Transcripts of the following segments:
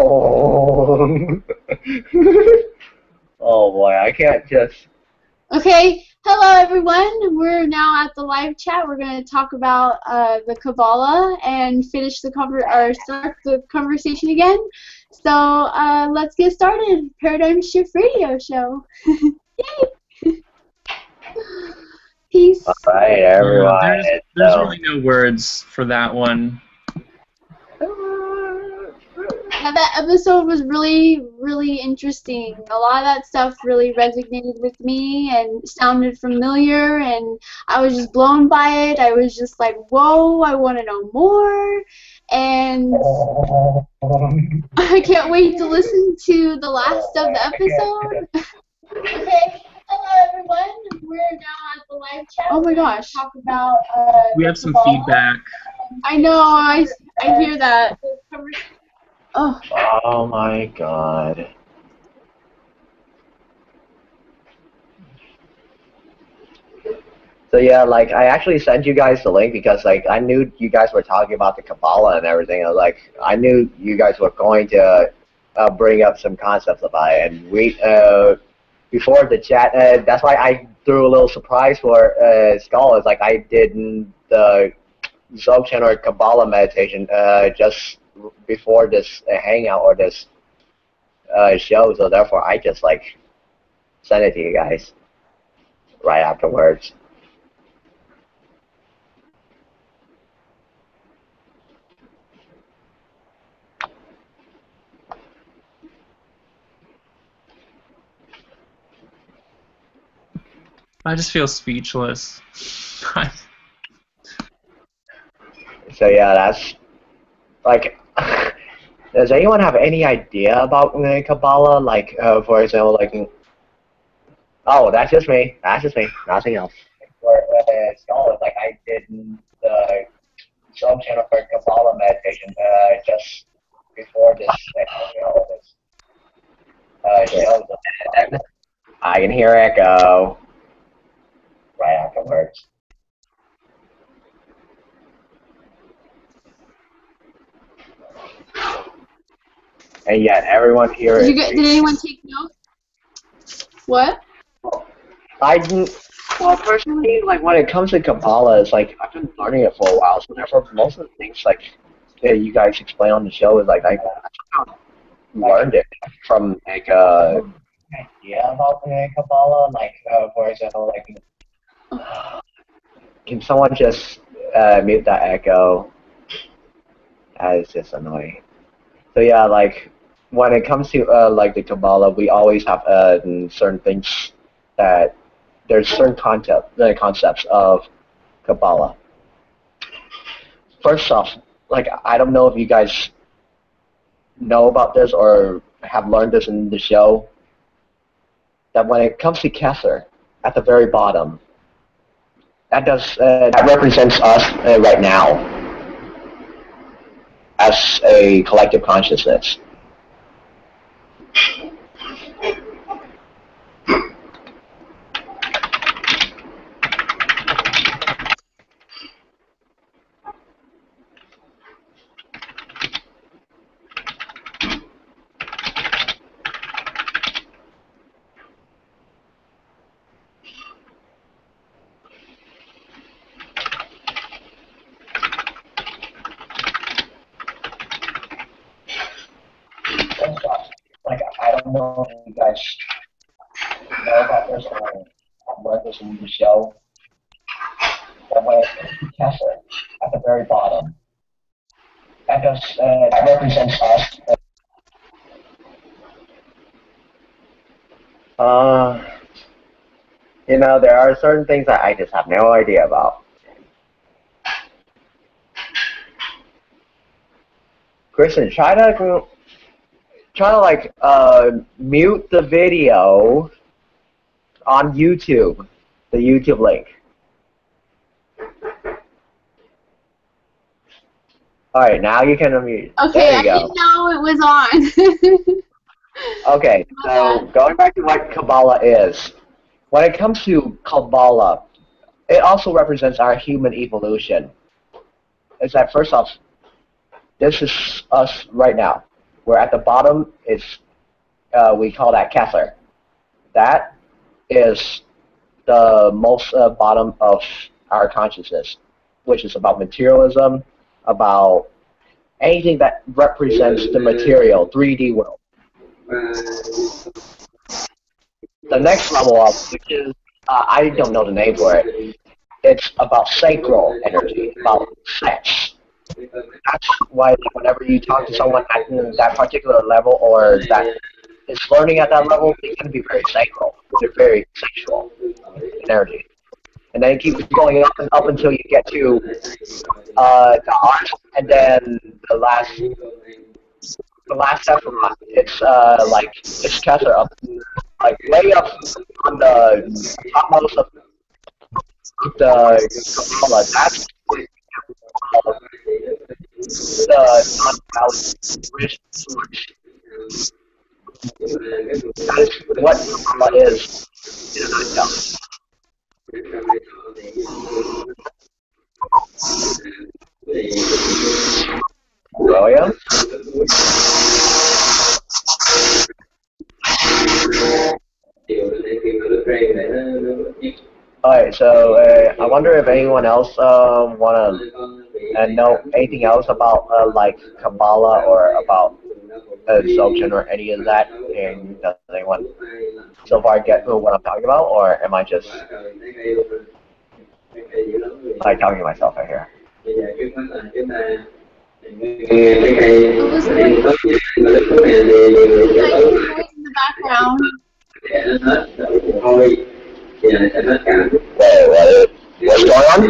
Oh. Oh boy, I can't just. Okay, hello everyone. We're now at the live chat. We're going to talk about the Qabala and finish the start the conversation again. So let's get started. Paradigm Shift Radio Show. Yay! Peace. All right, everyone. There's really no words for that one. Yeah, that episode was really, really interesting. A lot of that stuff really resonated with me and sounded familiar, and I was just blown by it. I was just like, whoa, I want to know more, and I can't wait to listen to the last of the episode. Okay, hello everyone. We're now at the live chat. Oh my gosh. Talk about, we have some feedback. I know, I hear that. Oh my god. So yeah, like I actually sent you guys the link because like I knew you guys were talking about the Qabalah and everything. I knew you guys were going to bring up some concepts about it, and we before the chat. That's why I threw a little surprise for Skull. It's like I did the Dzogchen or Qabala meditation just before this hangout or this show, so therefore I just like sent it to you guys right afterwards. I just feel speechless. So yeah, that's like. Does anyone have any idea about Qabala? Like, for example, like. Oh, that's just me. That's just me. Nothing else. For scholars, like I did the channel for Qabala meditation just before this, show. I can hear echo right afterwards. And yet, everyone here. Did anyone take notes? What? I didn't. Well, personally, like when it comes to Qabala, it's like I've been learning it for a while, so therefore most of the things like that you guys explain on the show is like I learned it from like idea about Qabala. Like for example, like can someone just mute that echo? That is just annoying. So yeah, like when it comes to like the Qabala, we always have certain things that there's certain concepts of Qabala. First off, like I don't know if you guys know about this or have learned this in the show, that when it comes to Kesser, at the very bottom, that represents us right now as a collective consciousness. Like I don't know if you guys know about this or have learned this in the show, but when it comes to Kesser, at the very bottom, that represents us. You know, there are certain things that I just have no idea about. Kristen, try to like mute the video on YouTube, the YouTube link. All right, now you can unmute. Okay, there you I go. didn't know it was on. Okay, so going back to what Qabala is, when it comes to Qabala, it also represents our human evolution. Is that first off, this is us right now. where at the bottom is we call that Kessler. That is the most bottom of our consciousness, which is about materialism, about anything that represents the material, 3D world. The next level up, which is, I don't know the name for it, it's about sacral energy, about sex. That's why whenever you talk to someone at that particular level or that is learning at that level, they can be very sacral. They're very sexual energy. And then it keeps going up and up until you get to the art, and then the last Sephiroth, it's like it's Kessler up, like way up on the topmost of the Qabala. That's the non-valid rich source. That is what Qabala is in a nutshell. William? Alright, so I wonder if anyone else want to know anything else about like Qabala or about Dzogchen or any of that, and does anyone so far get what I'm talking about, or am I just like talking to myself right here? Noise in the background. What's going on?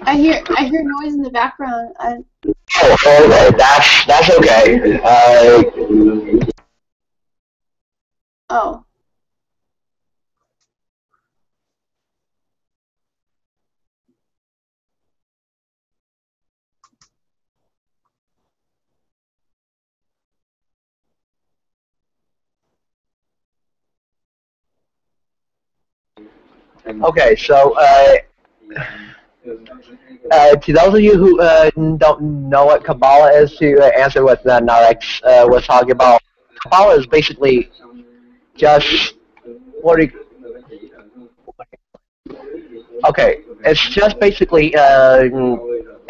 I hear noise in the background. Oh, okay, that's okay. Oh. Okay, so to those of you who don't know what Qabala is, to answer what Narex was talking about, Qabala is basically just okay, it's just basically a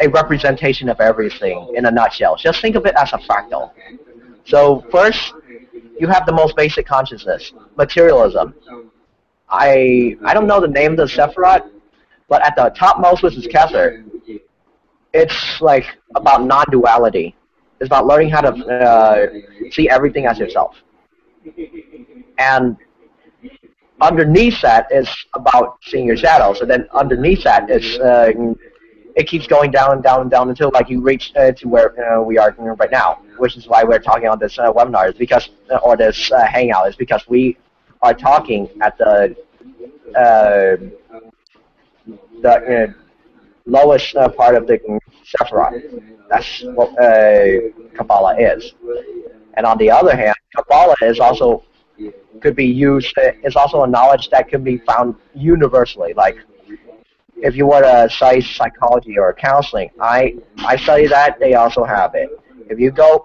representation of everything in a nutshell. Just think of it as a fractal. So first, you have the most basic consciousness, materialism. I don't know the name of the Sephiroth, but at the topmost, which is Kessler, it's like about non-duality. It's about learning how to see everything as yourself. And underneath that is about seeing your shadows. And then underneath that is it keeps going down and down and down until like you reach to where we are right now, which is why we're talking on this webinar, is because or this hangout, is because we are talking at the lowest part of the Sephiroth. That's what Qabala is. And on the other hand, Qabala is also could be used. It's also a knowledge that can be found universally. Like if you were to study psychology or counseling, I study that. They also have it. If you go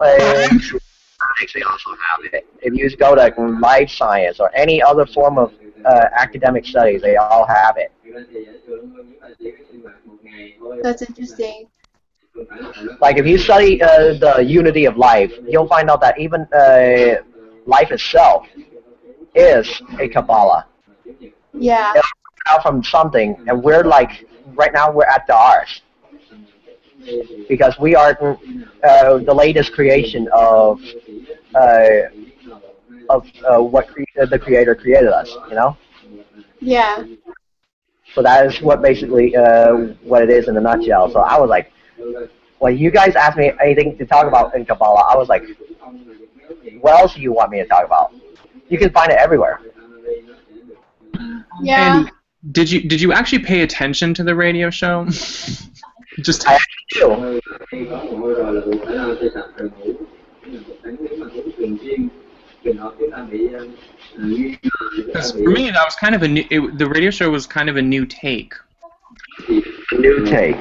they also have it. If you go to life science or any other form of academic studies, they all have it. That's interesting. Like if you study the unity of life, you'll find out that even life itself is a Qabala. Yeah. It's out from something, and we're like, right now we're at the ours. Because we are the latest creation of what the Creator created us, you know? Yeah. So that is what basically what it is in a nutshell. So I was like, when you guys asked me anything to talk about in Qabala, I was like, what else do you want me to talk about? You can find it everywhere. Yeah. And did you actually pay attention to the radio show? Just I actually do. Because for me, that was kind of a new. The radio show was kind of a new take. New take.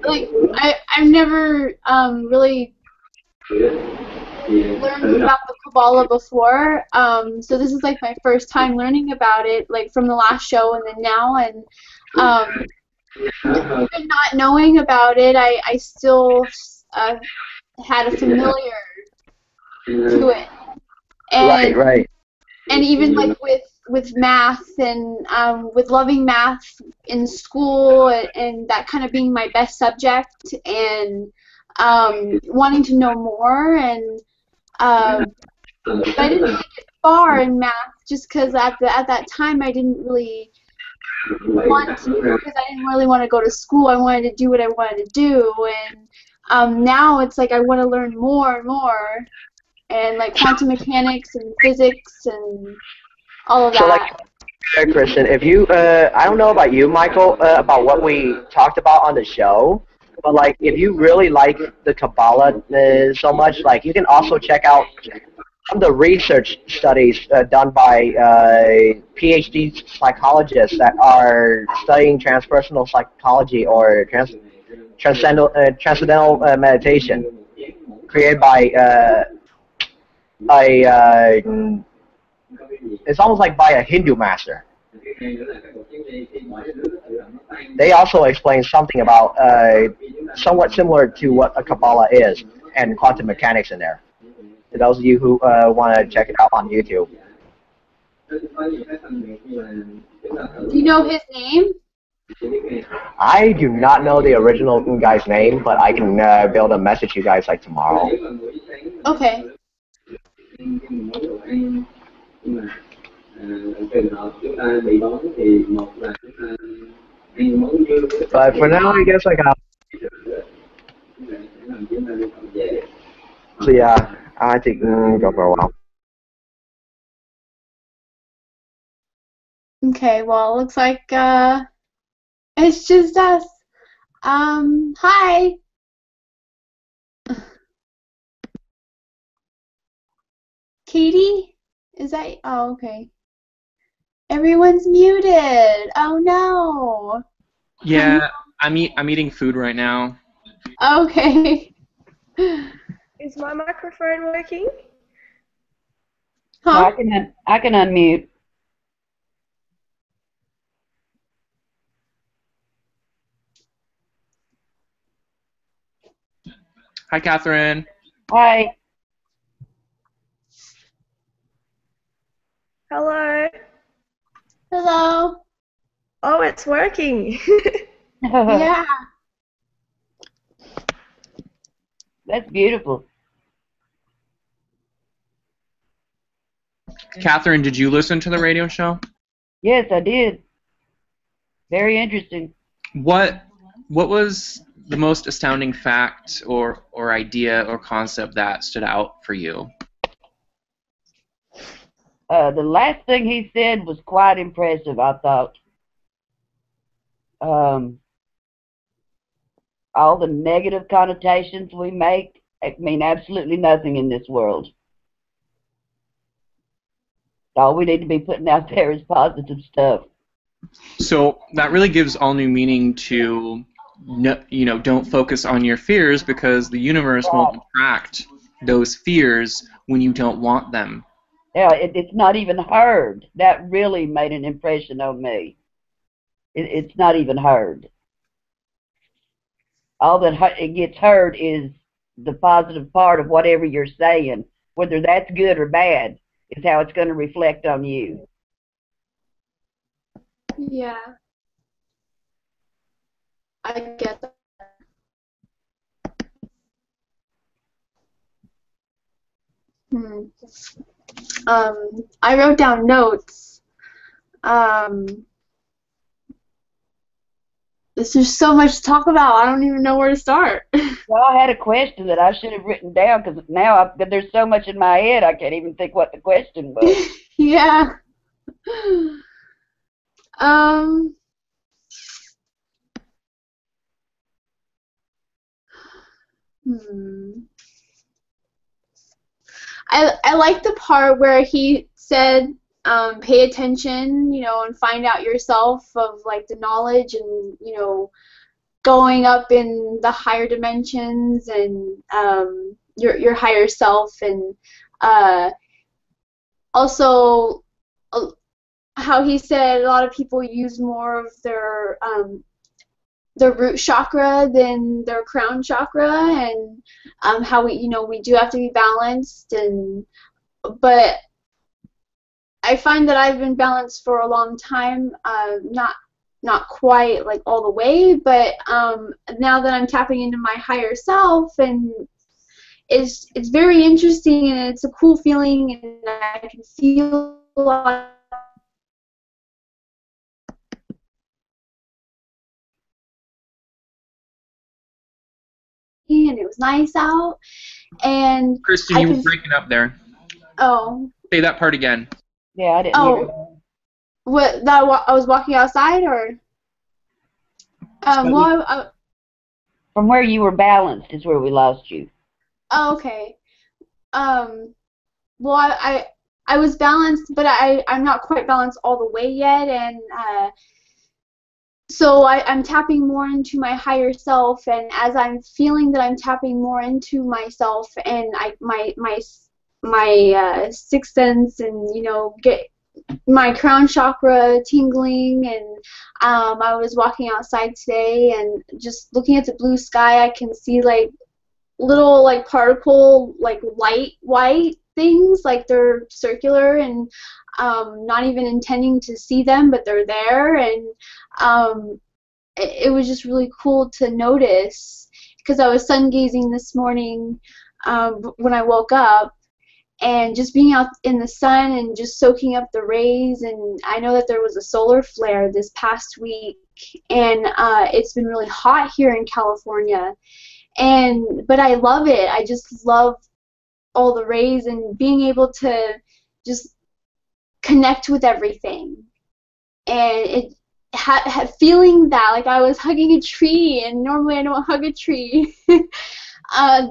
Like I've never really learned about the Qabala before, so this is like my first time learning about it, like from the last show and then now, and even not knowing about it, I still had a familiar to it, and Right. and even like with math and with loving math in school and that kind of being my best subject and wanting to know more and but I didn't make it far in math just because at that time I didn't really want to, because I didn't really want to go to school. I wanted to do what I wanted to do, and now it's like I want to learn more and more, and like quantum mechanics and physics and all of So, like, that. Christian, if you, I don't know about you, Michael, about what we talked about on the show, but like, if you really like the Kabbalah so much, like, you can also check out some of the research studies done by PhD psychologists that are studying transpersonal psychology or transcendental meditation, created by it's almost like by a Hindu master. They also explain something about somewhat similar to what a Qabala is and quantum mechanics in there. For those of you who want to check it out on YouTube. Do you know his name? I do not know the original guy's name, but I can be able to message you guys like tomorrow. Okay. But for now, I guess I got. So yeah, I think go for a while. Okay, well, it looks like it's just us. Hi. Katie? Is that? Oh, okay. Everyone's muted. Oh no. Yeah, I'm eating food right now. Okay. Is my microphone working? Huh? I can unmute. Hi, Catherine. Hi. Hello. Hello. Oh, it's working. Yeah. That's beautiful. Catherine, did you listen to the radio show? Yes, I did. Very interesting. What was the most astounding fact or idea or concept that stood out for you? The last thing he said was quite impressive, I thought. All the negative connotations we make mean absolutely nothing in this world. All we need to be putting out there is positive stuff. So that really gives all new meaning to, don't focus on your fears, because the universe won't attract those fears when you don't want them. Yeah, it's not even heard. That really made an impression on me. It's not even heard. All that it gets heard is the positive part of whatever you're saying. Whether that's good or bad is how it's going to reflect on you. Yeah. I get that. I wrote down notes. There's so much to talk about. I don't even know where to start. Well, I had a question that I should have written down because now there's so much in my head I can't even think what the question was. Yeah. I like the part where he said pay attention, you know, and find out yourself of like the knowledge and, you know, going up in the higher dimensions and your higher self, and also how he said a lot of people use more of their root chakra than their crown chakra, and how we, you know, we do have to be balanced, and but I find that I've been balanced for a long time, not quite like all the way, but now that I'm tapping into my higher self, and it's very interesting, and it's a cool feeling, and I can feel a lot. And it was nice out, and Kristen, you were breaking up there. Oh. Say that part again. Yeah, I didn't hear it. What, that I was walking outside, or? Well, From where you were balanced is where we lost you. Oh, okay. Well, I was balanced, but I'm not quite balanced all the way yet, and so I'm tapping more into my higher self, and as I'm feeling that I'm tapping more into myself, and my sixth sense, and, you know, get my crown chakra tingling, and I was walking outside today, and just looking at the blue sky, I can see like little like particle like light white things, like they're circular, and not even intending to see them, but they're there, and it was just really cool to notice, because I was sun gazing this morning when I woke up, and just being out in the sun and just soaking up the rays. And I know that there was a solar flare this past week, and it's been really hot here in California, but I love it. I just love all the rays and being able to just connect with everything, and feeling that like I was hugging a tree, and normally I don't hug a tree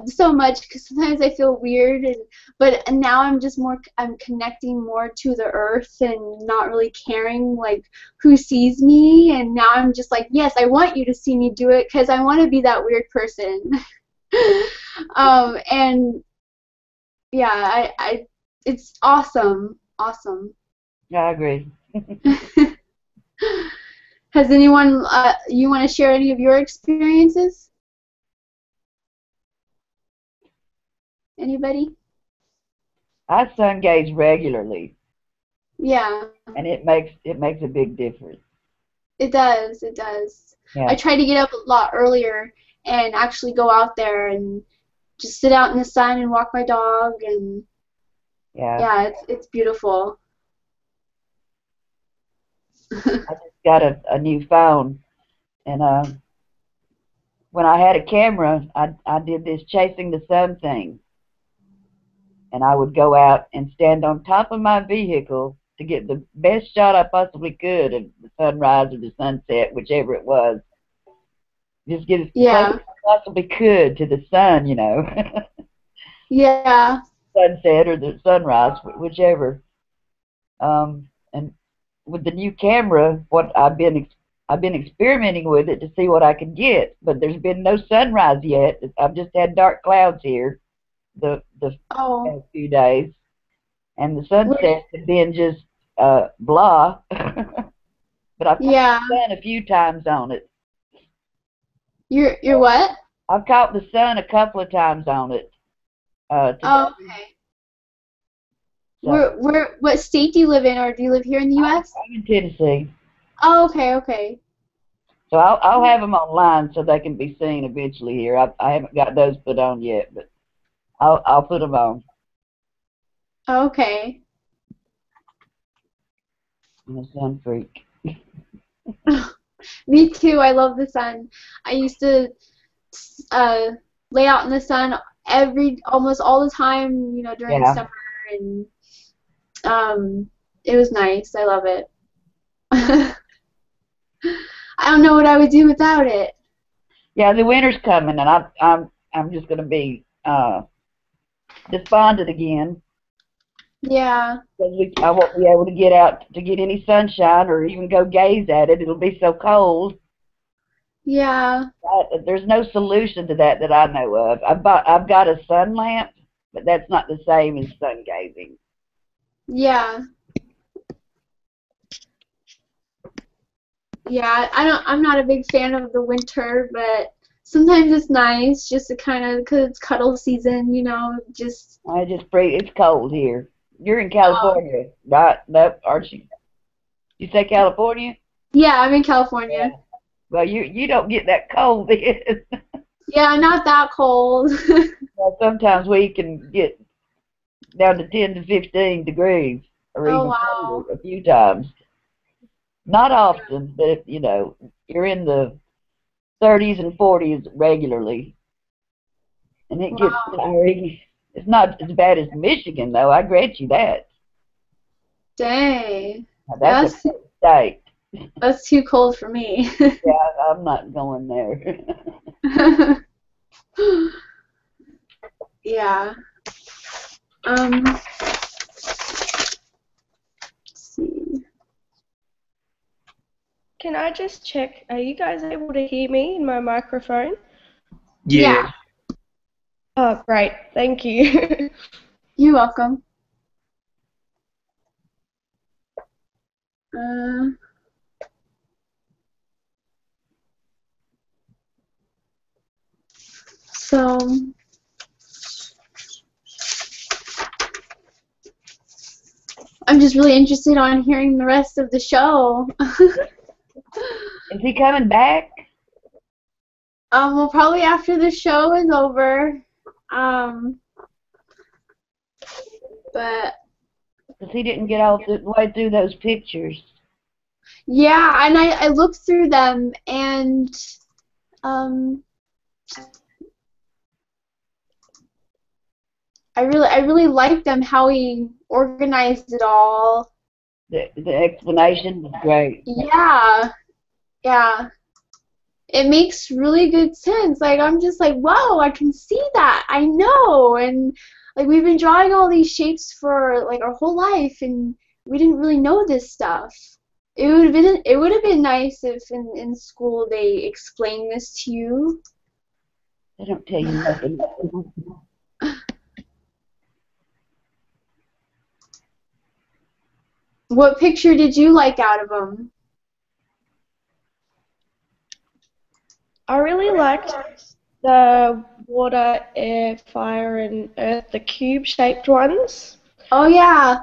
so much, because sometimes I feel weird, but now I'm connecting more to the earth, and not really caring like who sees me, and now I'm just like, yes, I want you to see me do it, because I want to be that weird person. And yeah, it's awesome. Yeah, I agree. Has anyone, you want to share any of your experiences? Anybody? I sun gaze regularly. Yeah. And it makes a big difference. It does. Yeah. I try to get up a lot earlier and actually go out there and just sit out in the sun and walk my dog, and yeah, it's beautiful. I just got a new phone, and when I had a camera, I did this chasing the sun thing, and I would go out and stand on top of my vehicle to get the best shot I possibly could of the sunrise or the sunset, whichever it was. Just get as close as I possibly could to the sun, you know. Yeah. Sunset or the sunrise, whichever. And with the new camera, what I've been experimenting with it to see what I could get, but there's been no sunrise yet. I've just had dark clouds here the past few days, and the sunsets have been just blah. But I've caught the sun a few times on it. You're what? I've caught the sun a couple of times on it. Okay. So, what state do you live in, or do you live here in the U.S.? I'm in Tennessee. Oh, okay. So I'll have them online so they can be seen eventually here. I haven't got those put on yet, but I'll put them on. Okay. I'm a sun freak. Me too. I love the sun. I used to lay out in the sun almost all the time, you know, during summer, and it was nice. I love it. I don't know what I would do without it. Yeah, the winter's coming, and I'm just gonna be despondent again. Yeah. Because I won't be able to get out to get any sunshine or even go gaze at it. It'll be so cold. Yeah. There's no solution to that I know of. I've got a sun lamp, but that's not the same as sun gazing. Yeah. Yeah, I'm not a big fan of the winter, but sometimes it's nice just to kind of, because it's cuddle season, you know, just. It's cold here. You're in California, right? Nope, aren't you? You say California? Yeah, I'm in California. Yeah. Well, you don't get that cold then. Yeah, not that cold. Well, sometimes we can get down to 10 to 15 degrees, or Oh, even wow. colder a few times. Not often, but if, you know, you're in the 30s and 40s regularly, and it gets tiring. It's not as bad as Michigan, though. I grant you that. Dang. Now, that's a cold state. That's too cold for me. Yeah, I'm not going there. Yeah. Let's see. Can I just check, are you guys able to hear me in my microphone? Yeah. Oh, great. Thank you. You're welcome. So I'm just really interested on hearing the rest of the show. Is he coming back? Well, probably after the show is over. But Because he didn't get all the way through those pictures. yeah, and I looked through them, and I really liked them, how he organized it all. The explanation was great. Yeah, yeah. It makes really good sense. Like, I'm just like, whoa, I can see that. I know. And like, we've been drawing all these shapes for like our whole life, and we didn't really know this stuff. It would have been nice if in school they explained this to you. They don't tell you nothing. What picture did you like out of them? I really liked the water, air, fire, and earth, the cube-shaped ones. Oh, yeah.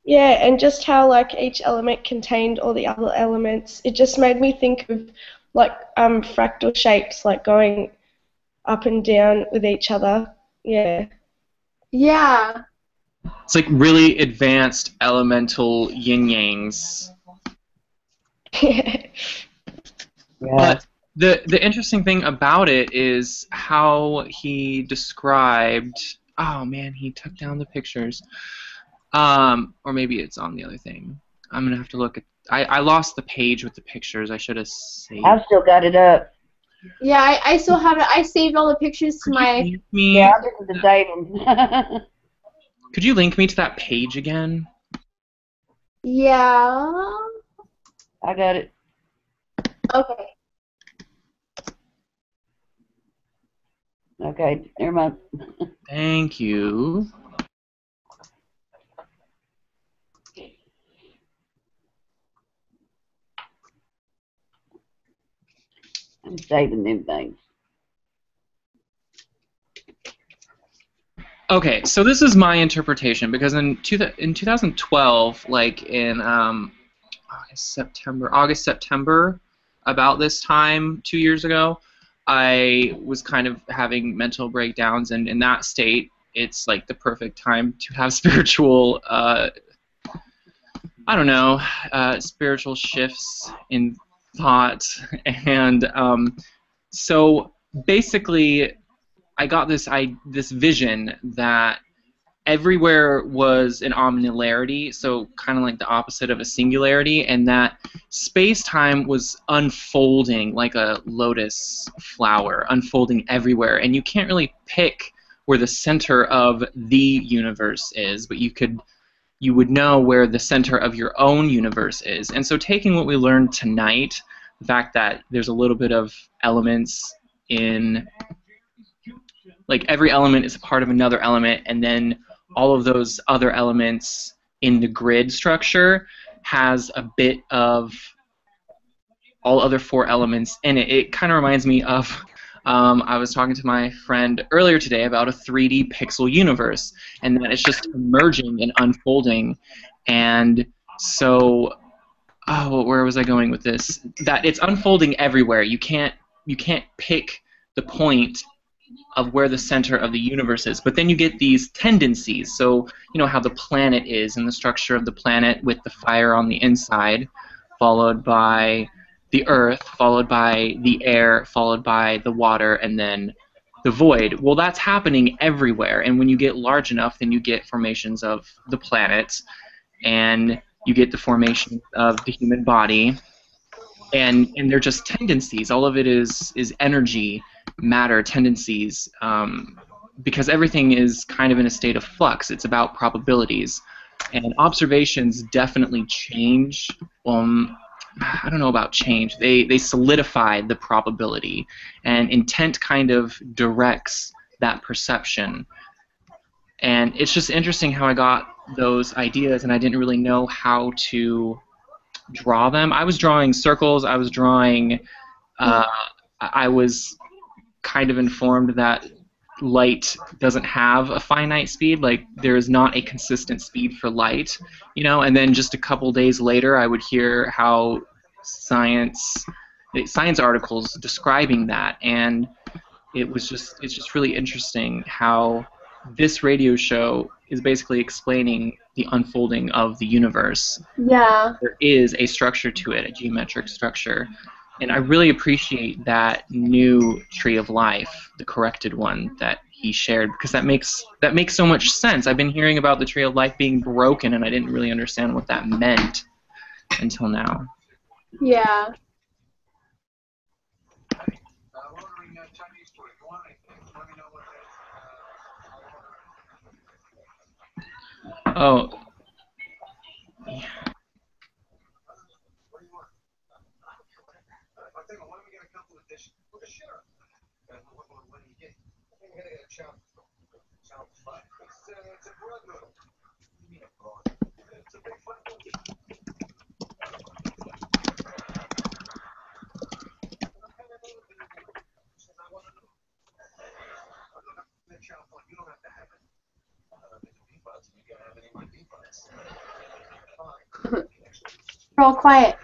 Yeah, and just how like each element contained all the other elements. It just made me think of like fractal shapes, like going up and down with each other. Yeah. Yeah. It's like really advanced elemental yin-yangs. Yeah. But the interesting thing about it is how he described. Oh man, he took down the pictures. Or maybe it's on the other thing. I'm gonna have to look at. I lost the page with the pictures. I should have saved. I've still got it up. Yeah, I still have it. I saved all the pictures to my. Yeah, I did the David. Could you link me to that page again? Yeah. I got it. Okay. Okay, never mind. Thank you. I'm saving them things. Okay, so this is my interpretation because in 2012, like in August, September, about this time 2 years ago, I was kind of having mental breakdowns, and in that state, it's like the perfect time to have spiritual, I don't know, spiritual shifts in thought, and so basically, I got this vision that everywhere was an omnilarity, so kind of like the opposite of a singularity, and that space-time was unfolding like a lotus flower, unfolding everywhere, and you can't really pick where the center of the universe is, but you could you would know where the center of your own universe is. And so taking what we learned tonight, the fact that there's a little bit of elements in, like every element is a part of another element, and then all of those other elements in the grid structure has a bit of all other 4 elements in it. It kind of reminds me of, I was talking to my friend earlier today about a 3D pixel universe, and that it's just emerging and unfolding. And so, where was I going with this? That it's unfolding everywhere. You can't pick the point of where the center of the universe is. But then you get these tendencies. So, you know how the planet is and the structure of the planet with the fire on the inside, followed by the earth, followed by the air, followed by the water, and then the void. Well, that's happening everywhere. And when you get large enough, then you get formations of the planets, and you get the formation of the human body. And they're just tendencies. All of it is energy, matter, tendencies, because everything is kind of in a state of flux. It's about probabilities. And observations definitely change. I don't know about change. They solidify the probability. And intent kind of directs that perception. And it's just interesting how I got those ideas, and I didn't really know how to draw them. I was drawing circles. I was drawing. I was kind of informed that light doesn't have a finite speed. Like there is not a consistent speed for light, you know. And then just a couple days later, I would hear how science articles describing that, and it's just really interesting how this radio show is basically explaining the unfolding of the universe. Yeah. There is a structure to it, a geometric structure. And I really appreciate that new tree of life, the corrected one that he shared, because that makes so much sense. I've been hearing about the tree of life being broken, and I didn't really understand what that meant until now. Yeah. Oh. We're all quiet.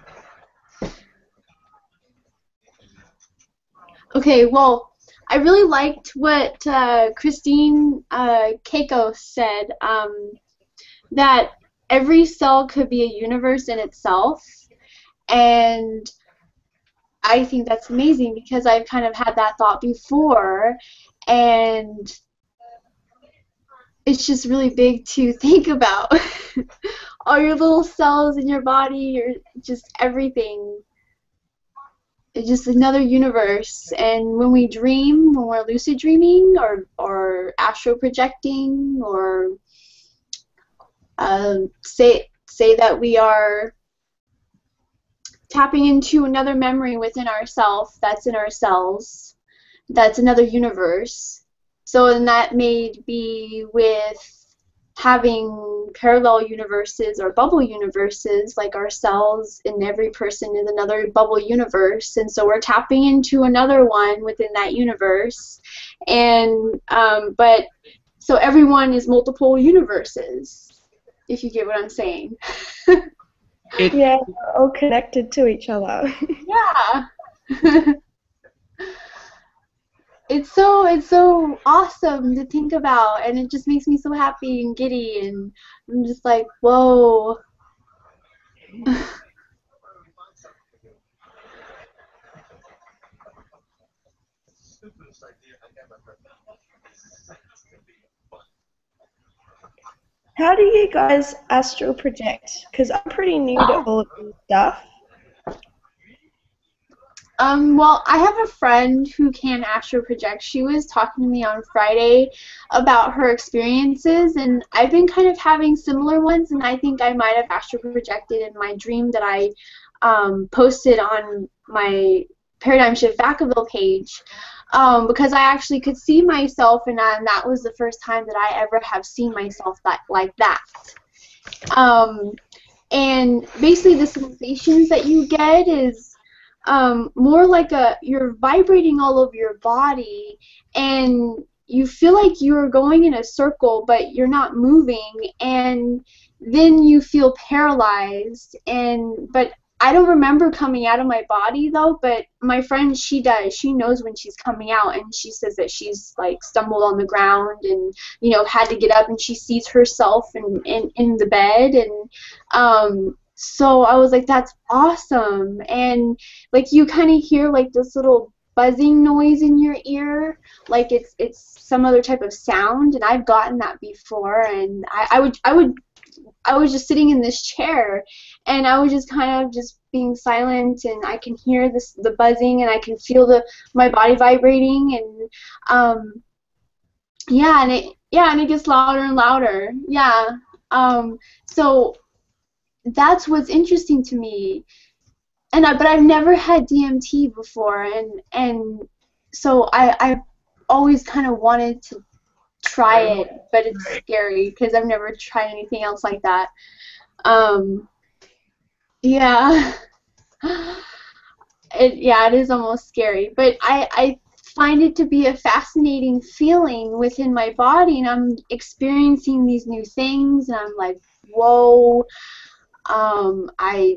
Okay, well, I really liked what Christine Keiko said, that every cell could be a universe in itself, and I think that's amazing because I've kind of had that thought before, and it's just really big to think about. All your little cells in your body, your just everything. It's just another universe. And when we dream, when we're lucid dreaming or astral projecting, or say that we are tapping into another memory within ourselves that's in our cells, that's another universe. So then that may be with having parallel universes or bubble universes, like our cells in every person is another bubble universe, and so we're tapping into another one within that universe, and but so everyone is multiple universes, if you get what I'm saying. Yeah, all connected to each other. Yeah. It's so awesome to think about, and it just makes me so happy and giddy, and I'm just like, whoa. How do you guys astral project? Because I'm pretty new to all of this stuff. Well, I have a friend who can astral project. She was talking to me on Friday about her experiences, and I've been kind of having similar ones, and I think I might have astral projected in my dream that I posted on my Paradigm Shift Vacaville page, because I actually could see myself, and that was the first time that I ever have seen myself like that. And basically the sensations that you get is more like you're vibrating all over your body, and you feel like you're going in a circle, but you're not moving, and then you feel paralyzed. But I don't remember coming out of my body though, but my friend, she does. She knows when she's coming out, and she says that she's like stumbled on the ground and, you know, had to get up, and she sees herself in the bed. And so I was like, that's awesome. And like you kind of hear like this little buzzing noise in your ear, like it's some other type of sound, and I've gotten that before. And I was just sitting in this chair, and I was just kind of just being silent, and I can hear the buzzing, and I can feel my body vibrating, and and it gets louder and louder. Yeah. So that's what's interesting to me. But I've never had DMT before, and so I've always kind of wanted to try it, but it's scary because I've never tried anything else like that. Yeah. It is almost scary, but I find it to be a fascinating feeling within my body, and I'm experiencing these new things, and I'm like, whoa. I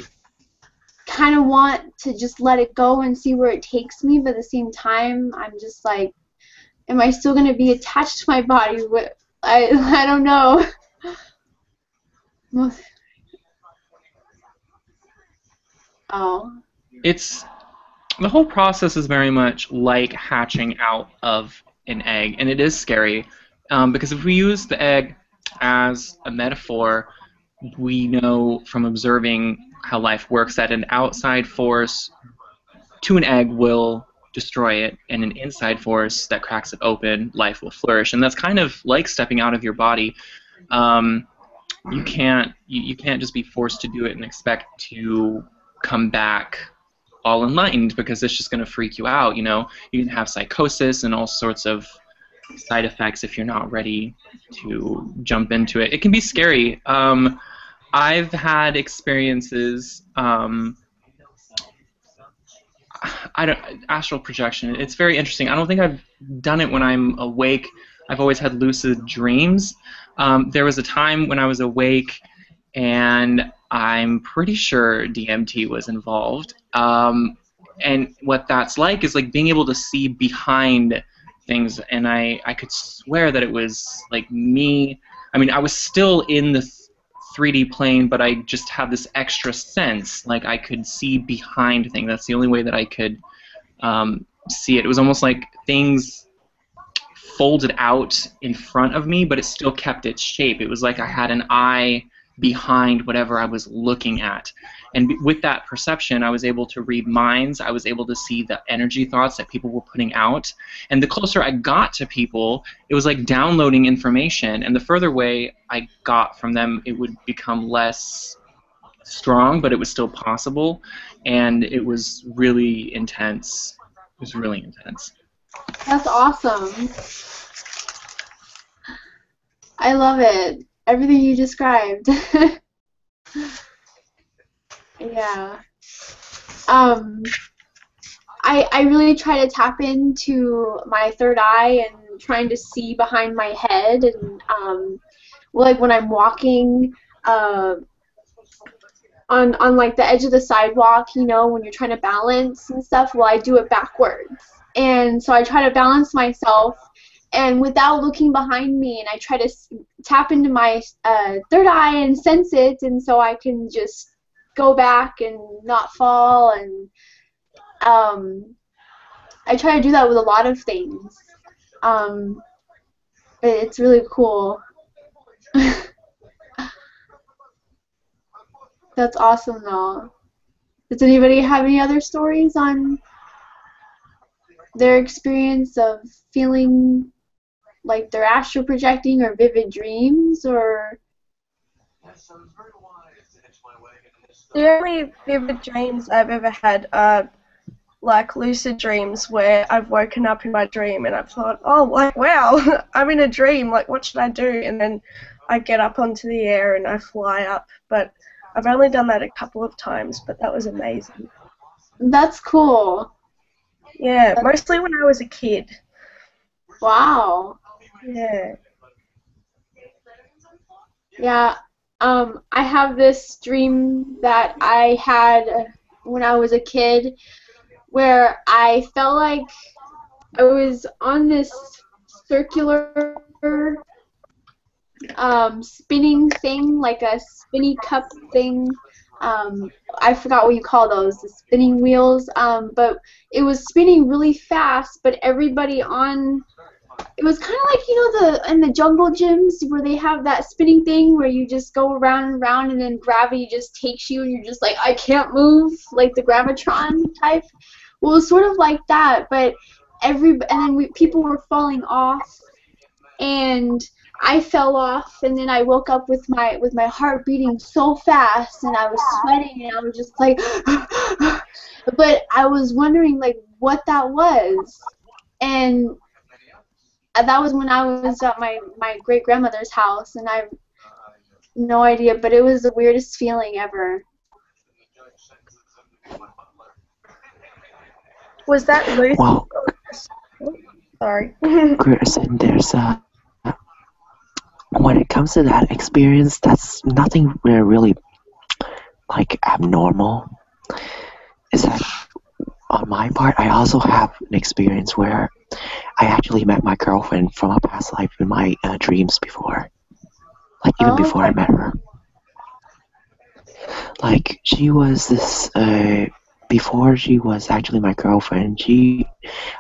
kind of want to just let it go and see where it takes me, but at the same time, I'm just like, am I still going to be attached to my body? I don't know. Oh. It's the whole process is very much like hatching out of an egg, and it is scary because if we use the egg as a metaphor, we know from observing how life works that an outside force to an egg will destroy it, and an inside force that cracks it open, life will flourish. And that's kind of like stepping out of your body. You can't just be forced to do it and expect to come back all enlightened, because it's just going to freak you out. You know, you can have psychosis and all sorts of side effects if you're not ready to jump into it. It can be scary. I've had experiences. Astral projection. It's very interesting. I don't think I've done it when I'm awake. I've always had lucid dreams. There was a time when I was awake, and I'm pretty sure DMT was involved. And what that's like is like being able to see behind things, and I could swear that it was like me. I mean, I was still in the 3D plane, but I just had this extra sense, like I could see behind things. That's the only way that I could see it. It was almost like things folded out in front of me, but it still kept its shape. It was like I had an eye behind whatever I was looking at. And with that perception, I was able to read minds. I was able to see the energy thoughts that people were putting out. And the closer I got to people, it was like downloading information. And the further away I got from them, it would become less strong, but it was still possible. And it was really intense. It was really intense. That's awesome. I love it. Everything you described. Yeah. I really try to tap into my third eye and trying to see behind my head, and like when I'm walking on like the edge of the sidewalk, you know, when you're trying to balance and stuff, well, I do it backwards. And so I try to balance myself and without looking behind me, and I try to tap into my third eye and sense it, and so I can just go back and not fall. And I try to do that with a lot of things. It's really cool. That's awesome, though. Does anybody have any other stories on their experience of feeling like they're astral projecting or vivid dreams, or? The only vivid dreams I've ever had are like lucid dreams where I've woken up in my dream and I've thought, oh, like, wow, I'm in a dream, like, what should I do? And then I get up onto the air and I fly up. But I've only done that a couple of times, but that was amazing. That's cool. Yeah, mostly when I was a kid. Wow. Yeah. Yeah. I have this dream that I had when I was a kid where I felt like I was on this circular spinning thing, like a spinny cup thing. I forgot what you call those, the spinning wheels. But it was spinning really fast, but everybody on, it was kind of like, you know, in the jungle gyms where they have that spinning thing where you just go around and around and then gravity just takes you and you're just like, I can't move, like the Gravitron type. Well, it was sort of like that, but people were falling off, and I fell off, and then I woke up with my heart beating so fast, and I was sweating, and I was just like, but I was wondering like what that was, and that was when I was at my great grandmother's house, and I have no idea, but it was the weirdest feeling ever. Was that lucid? Well, Sorry. Grierson, there's when it comes to that experience, that's nothing really like abnormal. Is that on my part, I also have an experience where I actually met my girlfriend from a past life in my dreams before, like even before I met her. Like she was this before she was actually my girlfriend.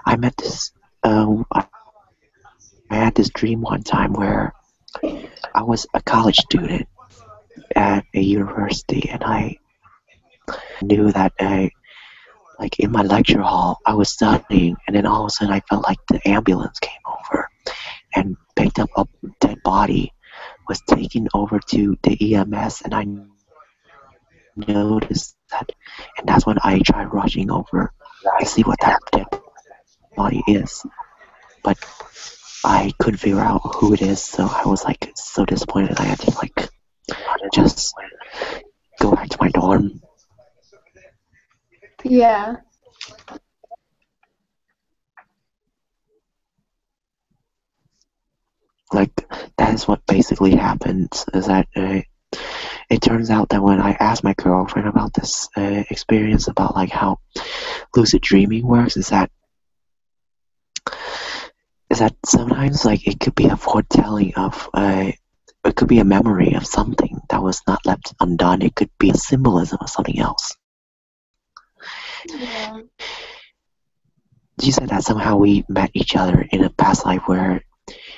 I met this. I had this dream one time where I was a college student at a university, and I knew that like in my lecture hall, I was studying, and then all of a sudden I felt like the ambulance came over and picked up a dead body, was taken over to the EMS, and I noticed that, and that's when I tried rushing over to see what that dead body is, but I couldn't figure out who it is, so I was like so disappointed. I had to like just go back to my dorm. Yeah. Like that is what basically happens. Is that it turns out that when I asked my girlfriend about this experience about like how lucid dreaming works, is that sometimes like it could be a foretelling of it could be a memory of something that was not left undone. It could be a symbolism of something else. Yeah. She said that somehow we met each other in a past life where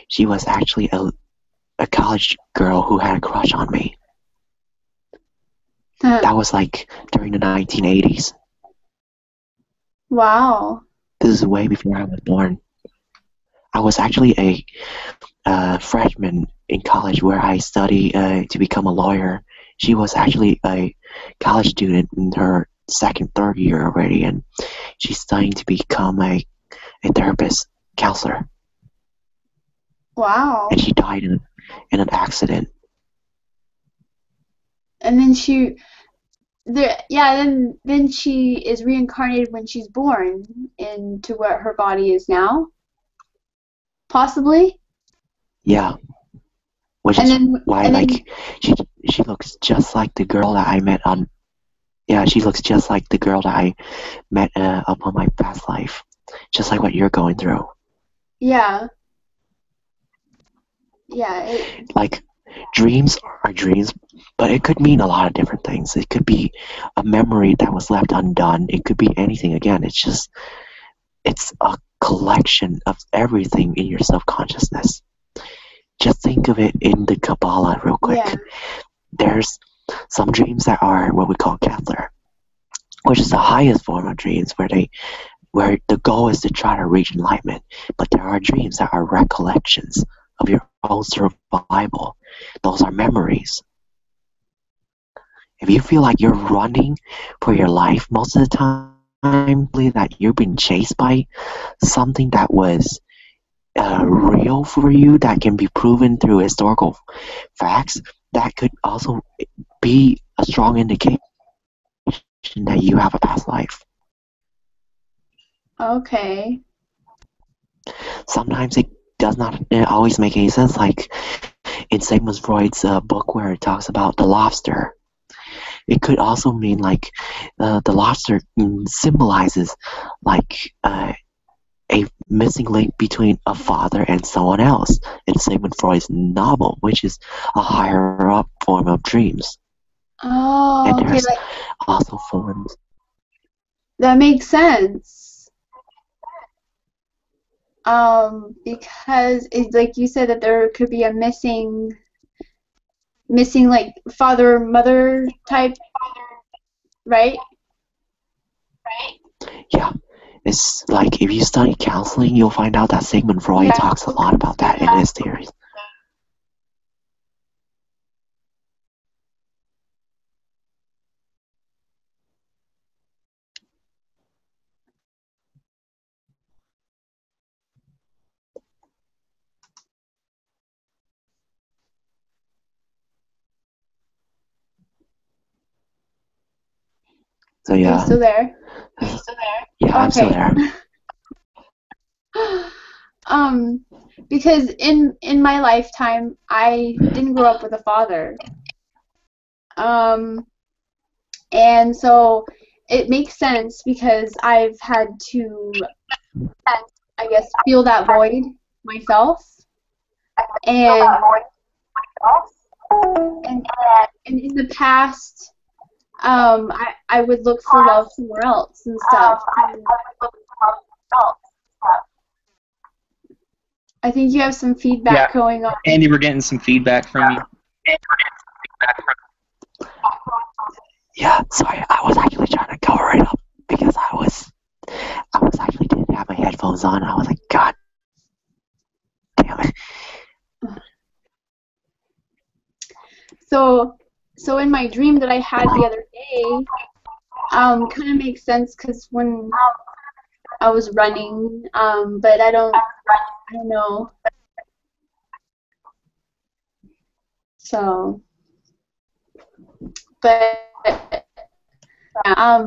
she was actually a college girl who had a crush on me. That was like during the 1980s. Wow. This is way before I was born. I was actually a freshman in college where I studied to become a lawyer. She was actually a college student in her third year already, and she's studying to become a therapist, counselor. Wow. And she died in an accident. And then then she is reincarnated when she's born into what her body is now. Possibly. Yeah. Which is why she looks just like the girl that I met on. Yeah, she looks just like the girl that I met up on my past life, just like what you're going through. Yeah. Yeah. Like, dreams are dreams, but it could mean a lot of different things. It could be a memory that was left undone. It could be anything. Again, it's a collection of everything in your self-consciousness. Just think of it in the Qabala real quick. Yeah. There's some dreams that are what we call Kathler, which is the highest form of dreams, where they where the goal is to try to reach enlightenment, but there are dreams that are recollections of your own survival. Those are memories. If you feel like you're running for your life most of the time, believe that you're being chased by something that was real for you, that can be proven through historical facts, that could also be a strong indication that you have a past life. Okay. Sometimes it does not always make any sense, like in Sigmund Freud's book where it talks about the lobster. It could also mean like the lobster symbolizes like a missing link between a father and someone else in Sigmund Freud's novel, which is a higher up form of dreams. Oh, And okay. there's also forms. That makes sense. Because it's like you said that there could be a missing like father mother type, right? Yeah. It's like if you study counseling, you'll find out that Sigmund Freud talks a lot about that in his theories. So Are you yeah. still there? Yeah, I'm still there. Because in my lifetime, I didn't grow up with a father. And so it makes sense because I've had to, I guess, feel that void myself. And in the past, I would look for love somewhere else and stuff. And I think you have some feedback going on. Andy, we're getting some feedback from you. Yeah, sorry, I was actually trying to cover it up because I was actually didn't have my headphones on. I was like, God damn it. So in my dream that I had the other day, kind of makes sense because when I was running, but I don't know. So, but I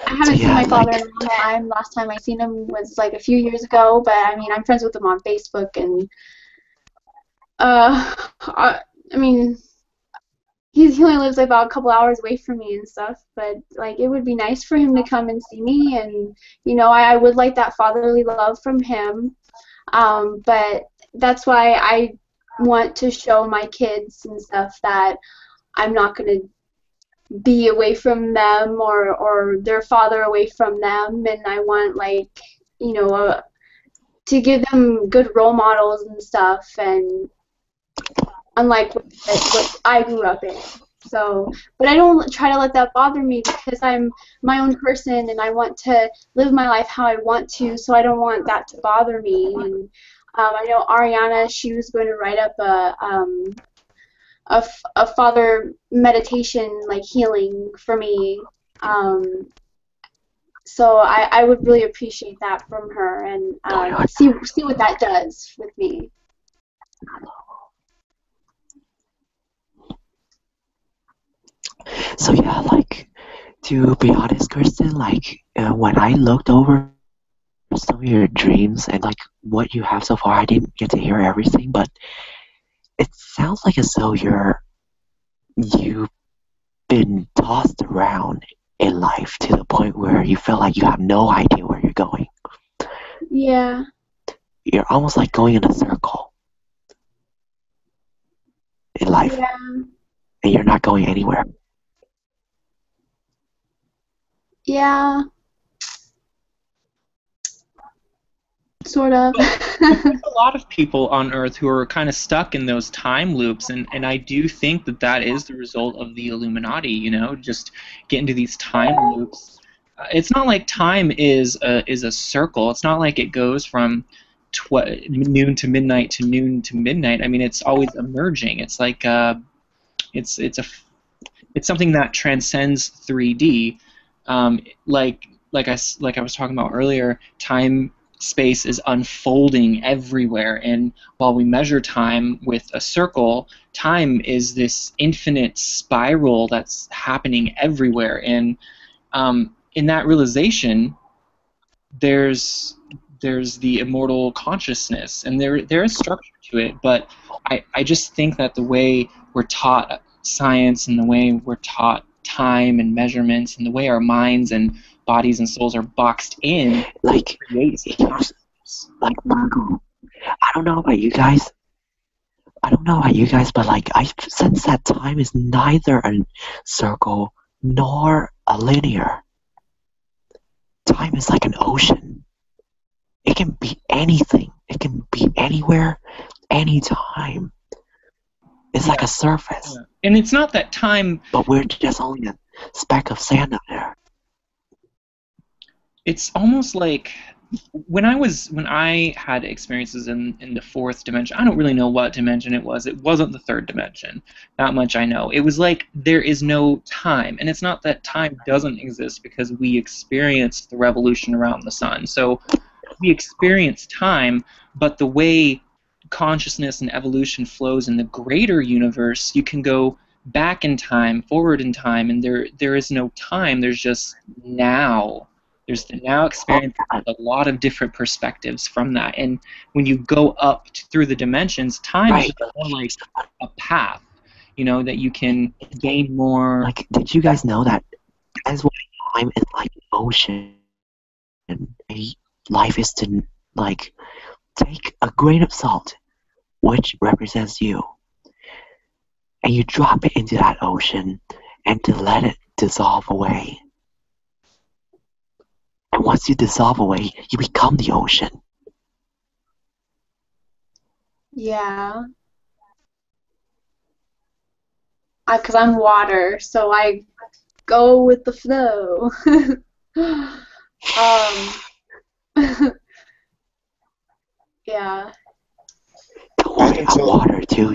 haven't seen my father in a long time. Last time I seen him was like a few years ago. But I mean, I'm friends with him on Facebook, and I mean, he only lives like about a couple hours away from me and stuff. But like, it would be nice for him to come and see me, and you know, I would like that fatherly love from him. But that's why I want to show my kids and stuff that I'm not going to be away from them or their father away from them, and I want, like, you know, to give them good role models and stuff, and unlike what I grew up in. So, but I don't try to let that bother me because I'm my own person and I want to live my life how I want to, so I don't want that to bother me. And I know Ariana, she was going to write up a father meditation, like healing for me. So I would really appreciate that from her, and see what that does with me. So yeah, like, to be honest, Kristen, like, when I looked over some of your dreams and like what you have so far, I didn't get to hear everything, but it sounds like as though you've been tossed around in life to the point where you feel like you have no idea where you're going. Yeah. You're almost like going in a circle in life. Yeah. And you're not going anywhere. Yeah. Sort of. There's a lot of people on Earth who are kind of stuck in those time loops, and I do think that is the result of the Illuminati, you know, just get into these time loops it's not like time is a circle. It's not like it goes from noon to midnight to noon to midnight. I mean, it's always emerging. It's like it's something that transcends 3D. Like I was talking about earlier, time space is unfolding everywhere, and while we measure time with a circle, time is this infinite spiral that's happening everywhere. And in that realization, there's the immortal consciousness, and there is structure to it. But I just think that the way we're taught science and the way we're taught time and measurements and the way our minds and bodies and souls are boxed in, like, creates like Marco, I don't know about you guys, but like I sense that time is neither a circle nor a linear. Time is like an ocean. It can be anything. It can be anywhere, anytime. It's like a surface. Yeah. And it's not that time... But we're just only a speck of sand up there. It's almost like... When I had experiences in the fourth dimension, I don't really know what dimension it was. It wasn't the third dimension. That much I know. It was like there is no time. And it's not that time doesn't exist because we experience the revolution around the sun. So we experience time, but the way consciousness and evolution flows in the greater universe, you can go back in time, forward in time, and there is no time. There's just now. There's the now experience with a lot of different perspectives from that. And when you go up through the dimensions, time is more like a path, that you can gain more. Like, did you guys know that as well, time is like ocean, and life is to, like, take a grain of salt, which represents you, and you drop it into that ocean and to let it dissolve away. And once you dissolve away, you become the ocean. Yeah. Because I'm water, so I go with the flow. Yeah. Don't worry, I'm water too,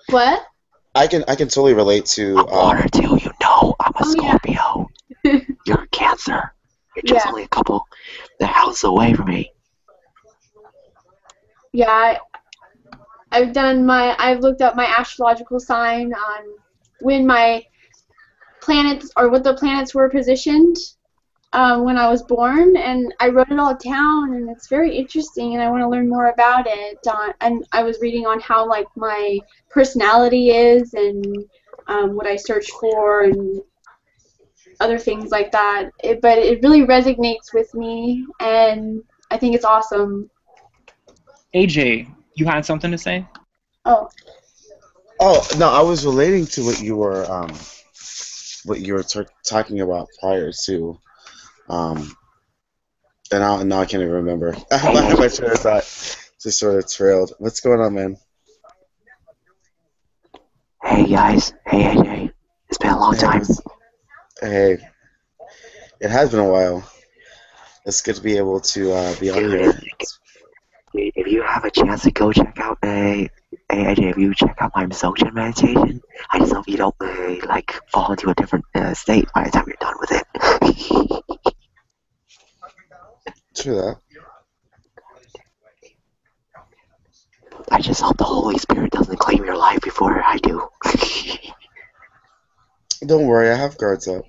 What? I can totally relate to. I'm water too, I'm a Scorpio. Yeah. You're a Cancer. You're just only a couple the houses away from me. Yeah, I've looked up my astrological sign on when my planets, or what the planets were positioned when I was born, and I wrote it all down, and it's very interesting, and I want to learn more about it. And I was reading on how, like, my personality is, and what I search for, and other things like that. But it really resonates with me, and I think it's awesome. AJ, you had something to say? Oh. Oh no, I was relating to what you were talking about prior to, and now I can't even remember. My train of thought just sort of trailed. What's going on, man? Hey guys, hey AJ, it's been a long time. Hey, it has been a while. It's good to be able to be on here. If you have a chance to go check out AJ, if you check out my Sochen meditation, I just hope you don't like fall into a different state by the time you're done with it. True that. I just hope the Holy Spirit doesn't claim your life before I do. Don't worry, I have guards up.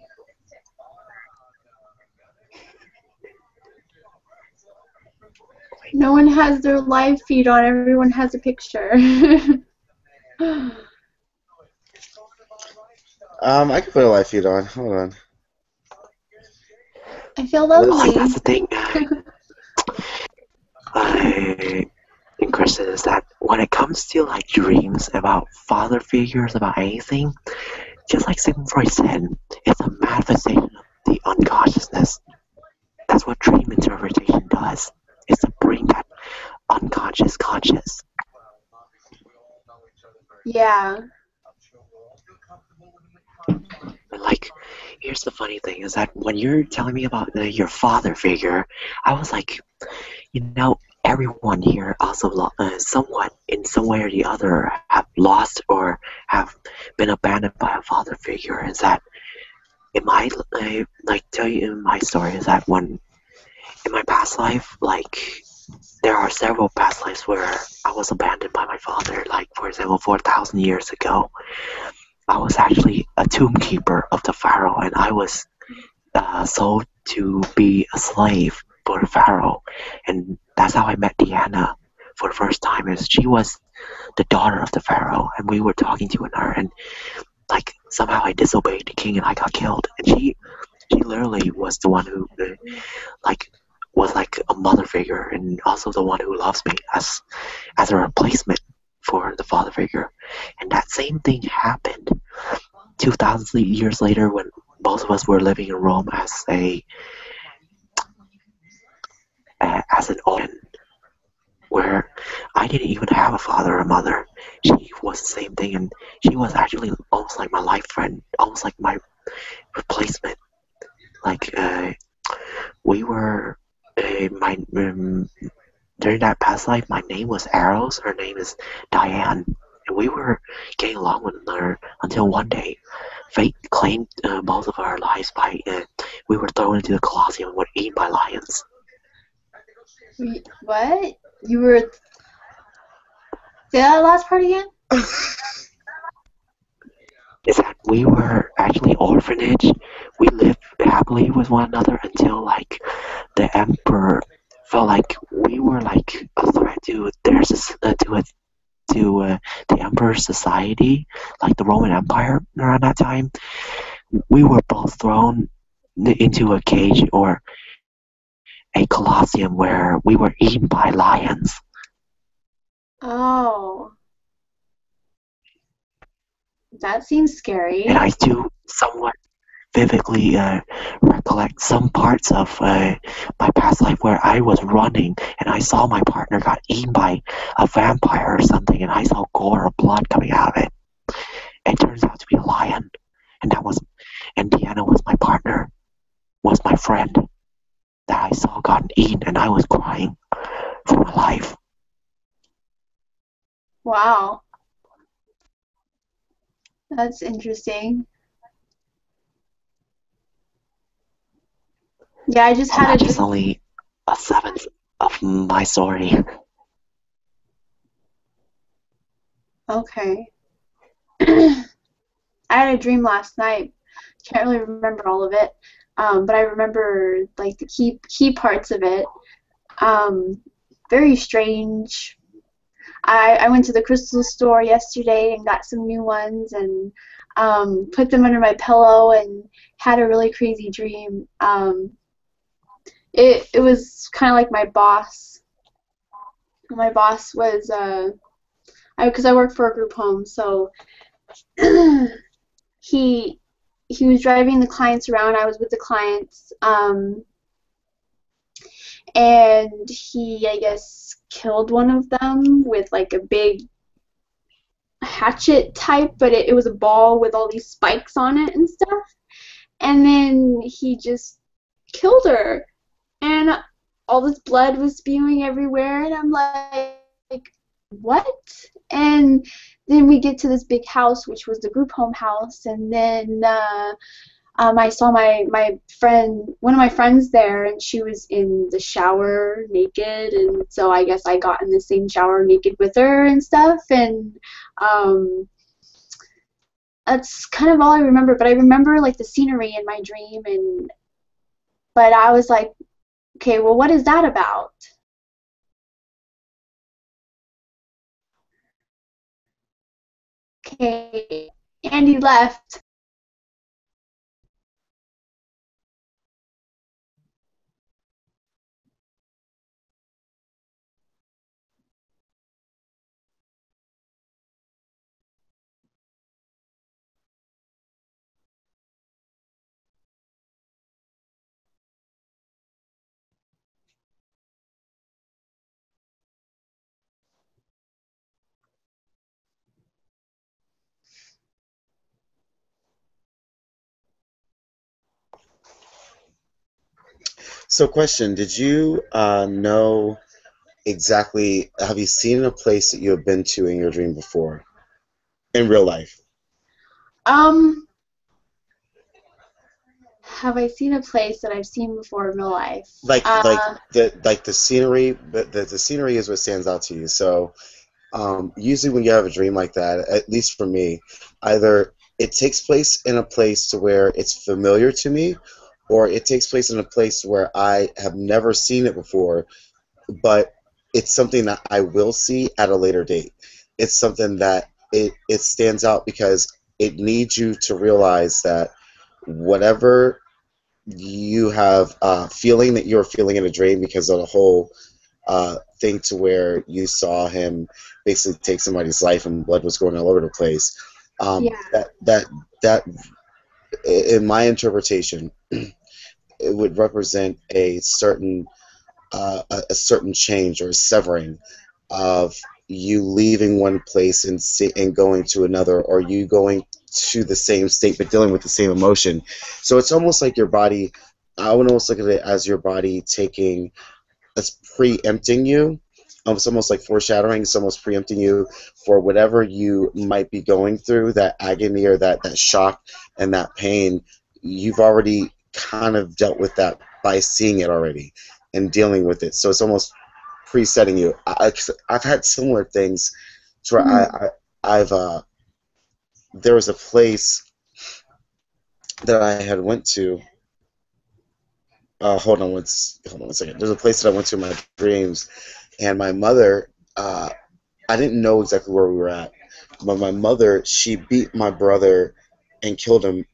No one has their live feed on. Everyone has a picture. I can put a live feed on. Hold on. I feel lonely. That's the thing. And Kristen, is that when it comes to like dreams about father figures, about anything, just like Sigmund Freud said, it's a manifestation of the unconsciousness. That's what dream interpretation does. Is to bring that unconscious conscious. Yeah. And like, here's the funny thing is that when you're telling me about your father figure, I was like, everyone here also somewhat in some way or the other have lost or have been abandoned by a father figure. Is that in my tell you in my story is that when in my past life, there are several past lives where I was abandoned by my father. Like, for example, 4,000 years ago, I was actually a tomb keeper of the pharaoh, and I was sold to be a slave for the pharaoh. And that's how I met Deanna for the first time. Is she was the daughter of the pharaoh, and we were talking to her, and somehow I disobeyed the king and I got killed. And she literally was the one who was like a mother figure, and also the one who loves me as a replacement for the father figure. And that same thing happened 2,000 years later when both of us were living in Rome as an orphan, where I didn't even have a father or mother. She was the same thing, and she was actually almost like my life friend, almost like my replacement. We were during that past life, my name was Arrows, her name is Diane, and we were getting along with her until one day, fate claimed both of our lives by we were thrown into the Colosseum and were eaten by lions. What? You were... Say that last part again? Is that we were actually orphanage. We lived happily with one another until the emperor felt like we were like a threat to the emperor's society, like the Roman Empire around that time. We were both thrown into a cage or a Colosseum where we were eaten by lions. Oh. That seems scary. And I do somewhat vividly recollect some parts of my past life where I was running and I saw my partner got eaten by a vampire or something, and I saw gore or blood coming out of it. It turns out to be a lion, and Deanna was my partner, was my friend that I saw gotten eaten, and I was crying for my life. Wow. That's interesting. Yeah, I just had That's just only a seventh of my story. Okay. I had a dream last night. Can't really remember all of it, but I remember the key parts of it. Very strange. I went to the crystal store yesterday and got some new ones and put them under my pillow and had a really crazy dream. It was kind of like my boss. My boss was because I work for a group home, so he was driving the clients around. I was with the clients, and he, I guess, killed one of them with a big hatchet type, but it was a ball with all these spikes on it and stuff. And then he just killed her, and all this blood was spewing everywhere, and I'm like, what? And then we get to this big house, which was the group home house, and then I saw my friend, one of my friends there, and she was in the shower naked, and so I guess I got in the same shower naked with her and stuff, and that's kind of all I remember. But I remember the scenery in my dream, but I was like, okay, well, what is that about? Okay, Andy left. So, question: did you know exactly? Have you seen a place that you have been to in your dream before, in real life? Um, have I seen a place that I've seen before in real life? Like the scenery, but the scenery is what stands out to you. So, usually when you have a dream like that, at least for me, either it takes place in a place to where it's familiar to me, or it takes place in a place where I have never seen it before, but it's something that I will see at a later date. It's something that it stands out because it needs you to realize that whatever you have feeling that you're feeling in a dream because of the whole thing to where you saw him basically take somebody's life and blood was going all over the place. Yeah. That in my interpretation, it would represent a certain change or a severing of you leaving one place and going to another, or you going to the same state but dealing with the same emotion. So it's almost like your body. I would almost look at it as your body taking, it's preempting you. It's almost like foreshadowing. It's almost preempting you for whatever you might be going through, that agony or that shock and that pain. You've already kind of dealt with that by seeing it already and dealing with it. So it's almost presetting you. I've had similar things to where I've there was a place that I had went to. Hold on one second. There's a place that I went to in my dreams, and my mother, I didn't know exactly where we were at, but my mother, she beat my brother and killed him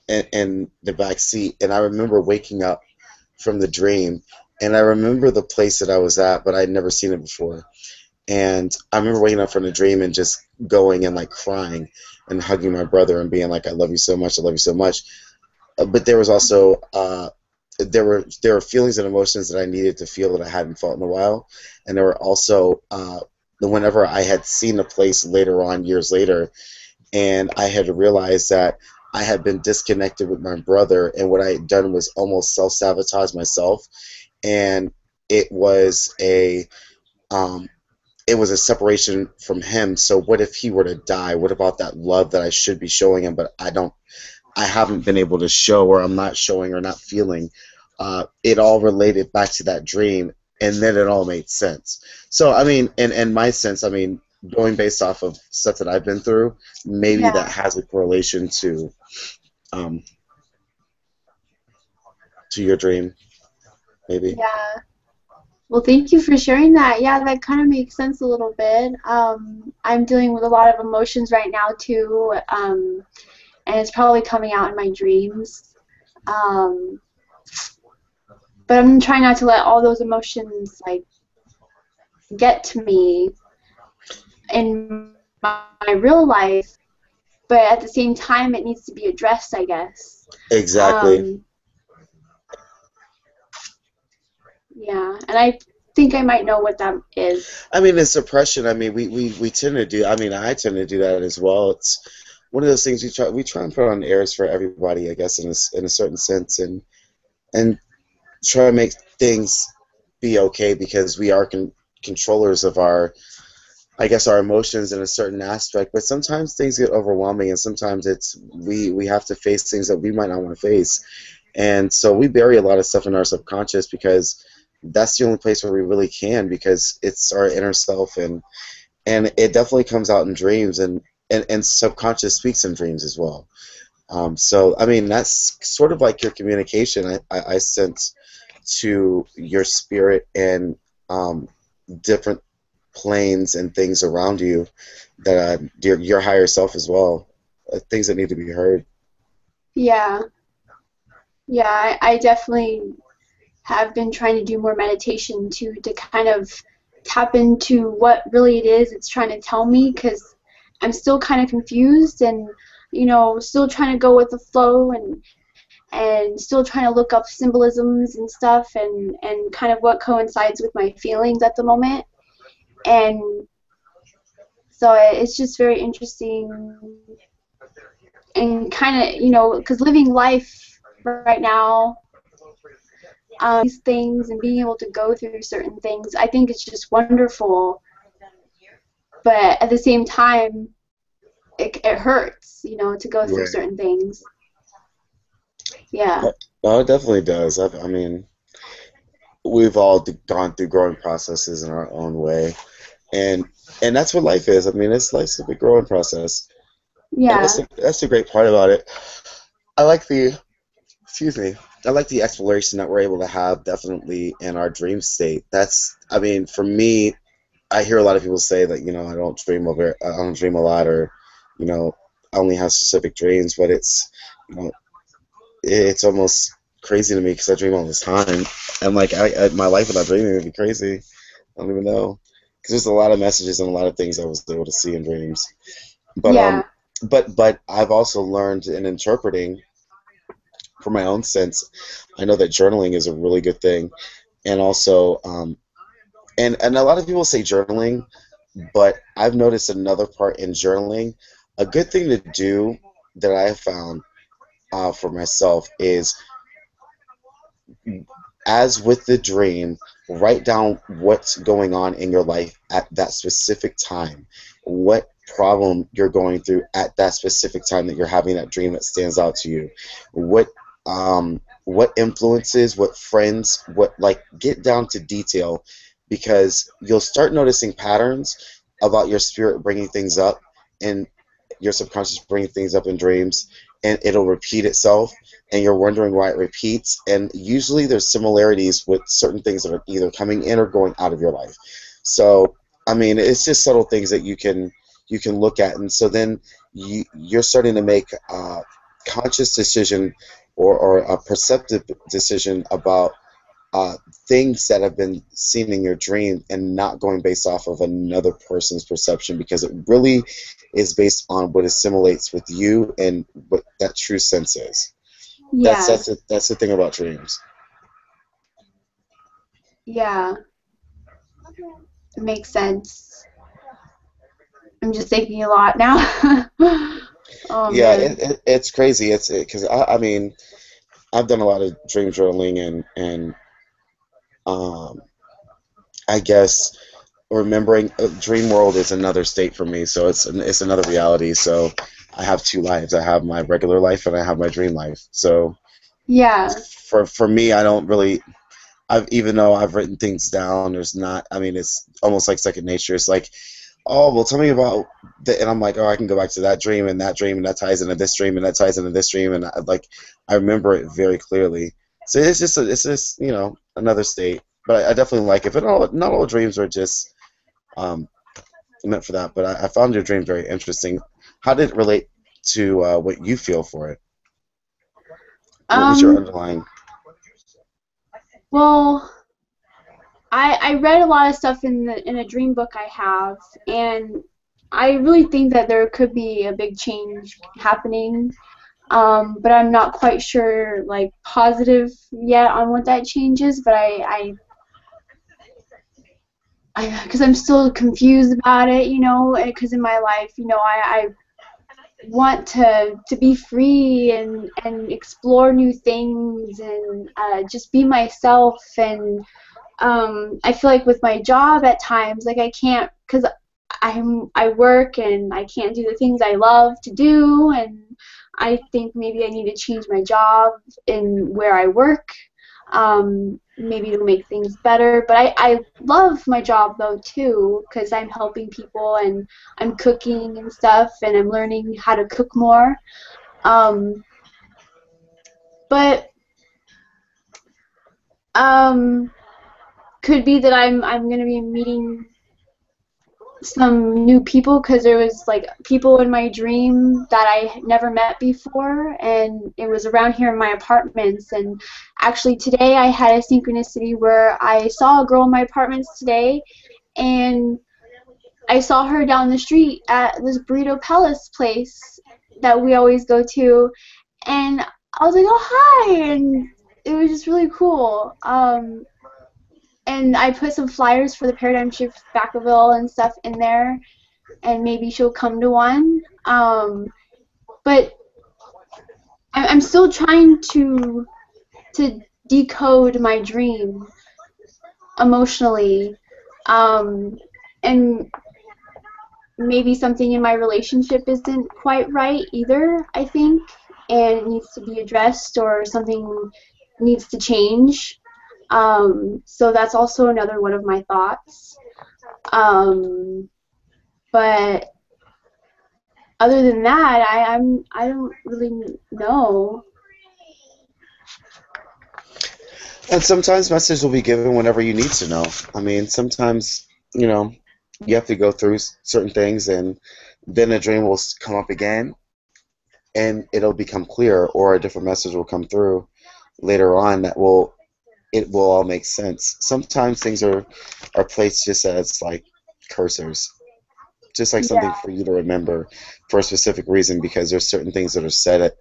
in the back seat. And I remember waking up from the dream, and I remember the place that I was at, but I'd never seen it before. And I remember waking up from the dream and just going and like crying and hugging my brother and being like, "I love you so much, I love you so much." But there was also there were feelings and emotions that I needed to feel that I hadn't felt in a while, and there were also whenever I had seen a place later on, years later, and I had realized that I had been disconnected with my brother, and what I had done was almost self-sabotage myself, and it was a separation from him. So what if he were to die? What about that love that I should be showing him, but I haven't been able to show, or I'm not showing or not feeling? It all related back to that dream, and then it all made sense. So, I mean, in my sense, I mean, going based off of stuff that I've been through, maybe that has a correlation to your dream, maybe. Yeah. Well, thank you for sharing that. Yeah, that kind of makes sense a little bit. I'm dealing with a lot of emotions right now too, and it's probably coming out in my dreams. But I'm trying not to let all those emotions like get to me in my real life. But at the same time, it needs to be addressed, I guess. Exactly. Yeah, and I think I might know what that is. I mean, in suppression, I mean, we tend to do. I mean, I tend to do that as well. It's one of those things we try and put on airs for everybody, I guess, in a certain sense, and try to make things be okay, because we are controllers of our, I guess, our emotions in a certain aspect. But sometimes things get overwhelming, and sometimes it's we have to face things that we might not want to face, and so we bury a lot of stuff in our subconscious because that's the only place where we really can, because it's our inner self, and it definitely comes out in dreams, and subconscious speaks in dreams as well. So I mean, that's sort of like your communication. I sense to your spirit and different planes and things around you, that your higher self as well, things that need to be heard. Yeah. Yeah, I definitely have been trying to do more meditation to kind of tap into what really it is it's trying to tell me, because I'm still kind of confused, and still trying to go with the flow, and still trying to look up symbolisms and stuff, and kind of what coincides with my feelings at the moment. And so it's just very interesting, and kind of, because living life right now, these things and being able to go through certain things, I think it's just wonderful. But at the same time, it hurts, you know, to go through Right. certain things. Yeah. Oh, it definitely does. I mean, we've all gone through growing processes in our own way, and that's what life is. I mean, life's a big growing process, and Yeah. that's the great part about it. I like the excuse me. I like the exploration that we're able to have definitely in our dream state. I mean, for me, I hear a lot of people say that, you know, I don't dream a lot, or, you know, I only have specific dreams, but you know, it's almost crazy to me because I dream all this time, and like my life without dreaming would be crazy. I don't even know, because there's a lot of messages and a lot of things I was able to see in dreams. But Yeah. but I've also learned in interpreting for my own sense. I know that journaling is a really good thing, and also and a lot of people say journaling, but I've noticed another part in journaling. A good thing to do that I have found for myself is, as with the dream, write down what's going on in your life at that specific time. What problem you're going through at that specific time that you're having that dream that stands out to you. What influences, what friends, get down to detail, because you'll start noticing patterns about your spirit bringing things up and your subconscious bringing things up in dreams, and it'll repeat itself, and you're wondering why it repeats, and usually there's similarities with certain things that are either coming in or going out of your life. So, I mean, it's just subtle things that you can look at, and so then you're starting to make a conscious decision or a perceptive decision about things that have been seen in your dream, and not going based off of another person's perception, because it really is based on what assimilates with you and what that true sense is. Yeah. That's the thing about dreams. Yeah. It makes sense. I'm just thinking a lot now. Oh, Yeah, man. it's crazy. It's because I mean, I've done a lot of dream journaling, and um, I guess remembering dream world is another state for me. So it's another reality. So I have two lives. I have my regular life and I have my dream life. So Yeah. for me, I don't really. Even though I've written things down, there's not. I mean, it's almost like second nature. It's like, oh, well, tell me about and I'm like, oh, I can go back to that dream, and that ties into this dream, and that ties into this dream, and I remember it very clearly. So it's just you know, another state. But I definitely like it. But not all dreams are just meant for that. But I found your dream very interesting. How did it relate to what you feel for it? What was your underlying? Well, I read a lot of stuff in a dream book I have, and I really think that there could be a big change happening, but I'm not quite sure, like, positive yet on what that change is. But because I'm still confused about it, you know, because in my life, you know, I want to be free and explore new things and just be myself. And I feel like with my job at times, like, I can't, because I work and I can't do the things I love to do, and I think maybe I need to change my job in where I work. Maybe it'll make things better, but I love my job though too, because I'm helping people and I'm cooking and stuff, and I'm learning how to cook more. But could be that I'm gonna be meeting some new people, because there was like people in my dream that I never met before, and it was around here in my apartments. And actually today I had a synchronicity where I saw a girl in my apartments today, and I saw her down the street at this Burrito Palace place that we always go to, and I was like, oh, hi, and it was just really cool. And I put some flyers for the Paradigm Shift Vacaville and stuff in there, and maybe she'll come to one. But I'm still trying to decode my dream emotionally, and maybe something in my relationship isn't quite right either, I think, and it needs to be addressed, or something needs to change. So that's also another one of my thoughts. But other than that, I don't really know. And sometimes messages will be given whenever you need to know. I mean, sometimes, you know, you have to go through certain things, and then a dream will come up again, and it'll become clear, or a different message will come through later on that will all make sense. Sometimes things are placed just as like cursors, just like something Yeah. for you to remember for a specific reason, because there's certain things that are said at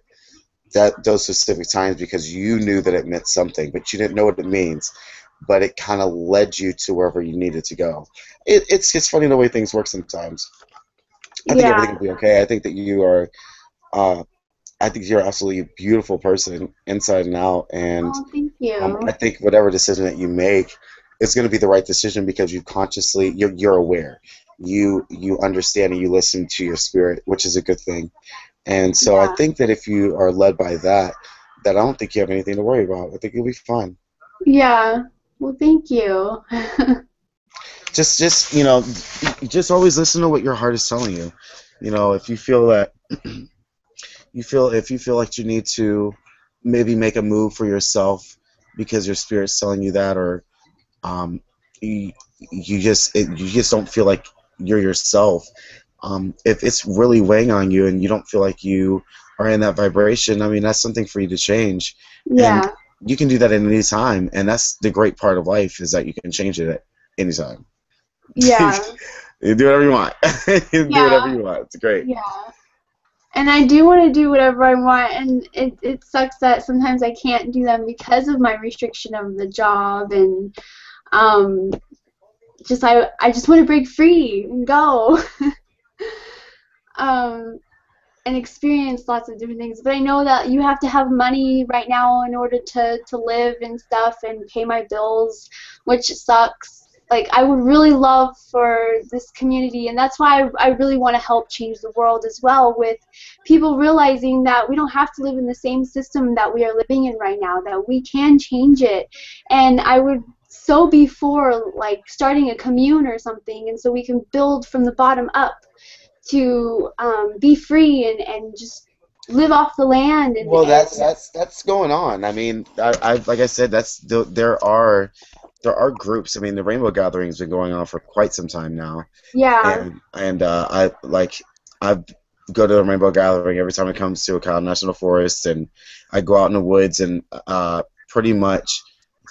those specific times because you knew that it meant something, but you didn't know what it means. But it kind of led you to wherever you needed to go. It's funny the way things work sometimes. I think everything Yeah. will be okay. I think that you are. I think you're absolutely a beautiful person inside and out, and Oh, thank you. I think whatever decision that you make is going to be the right decision because you're aware, you understand, and you listen to your spirit, which is a good thing. And so I Yeah. think that if you are led by that, I don't think you have anything to worry about. I think you'll be fine. Yeah. Well, thank you. Just just always listen to what your heart is telling you. If you feel that if you feel like you need to maybe make a move for yourself because your spirit's telling you that, or um, you just don't feel like you're yourself. If it's really weighing on you and you don't feel like you are in that vibration, I mean, that's something for you to change. And Yeah. you can do that at any time, and that's the great part of life, is that you can change it at any time. Yeah. You do whatever you want. You do whatever Yeah. you want. It's great. Yeah. And I do want to do whatever I want, and it sucks that sometimes I can't do them because of my restriction of the job, and just I just want to break free and go. And experience lots of different things. But I know that you have to have money right now in order to live and stuff and pay my bills, which sucks. Like, I would really love for this community, and that's why I really want to help change the world as well, with people realizing that we don't have to live in the same system that we are living in right now, that we can change it. And I would so be for, like, starting a commune or something, and so we can build from the bottom up to be free and just live off the land. Well, that's going on. I mean, I like I said, there are groups. I mean, the Rainbow Gathering's been going on for quite some time now. Yeah. And I go to the Rainbow Gathering every time it comes to Ocala National Forest, and I go out in the woods and pretty much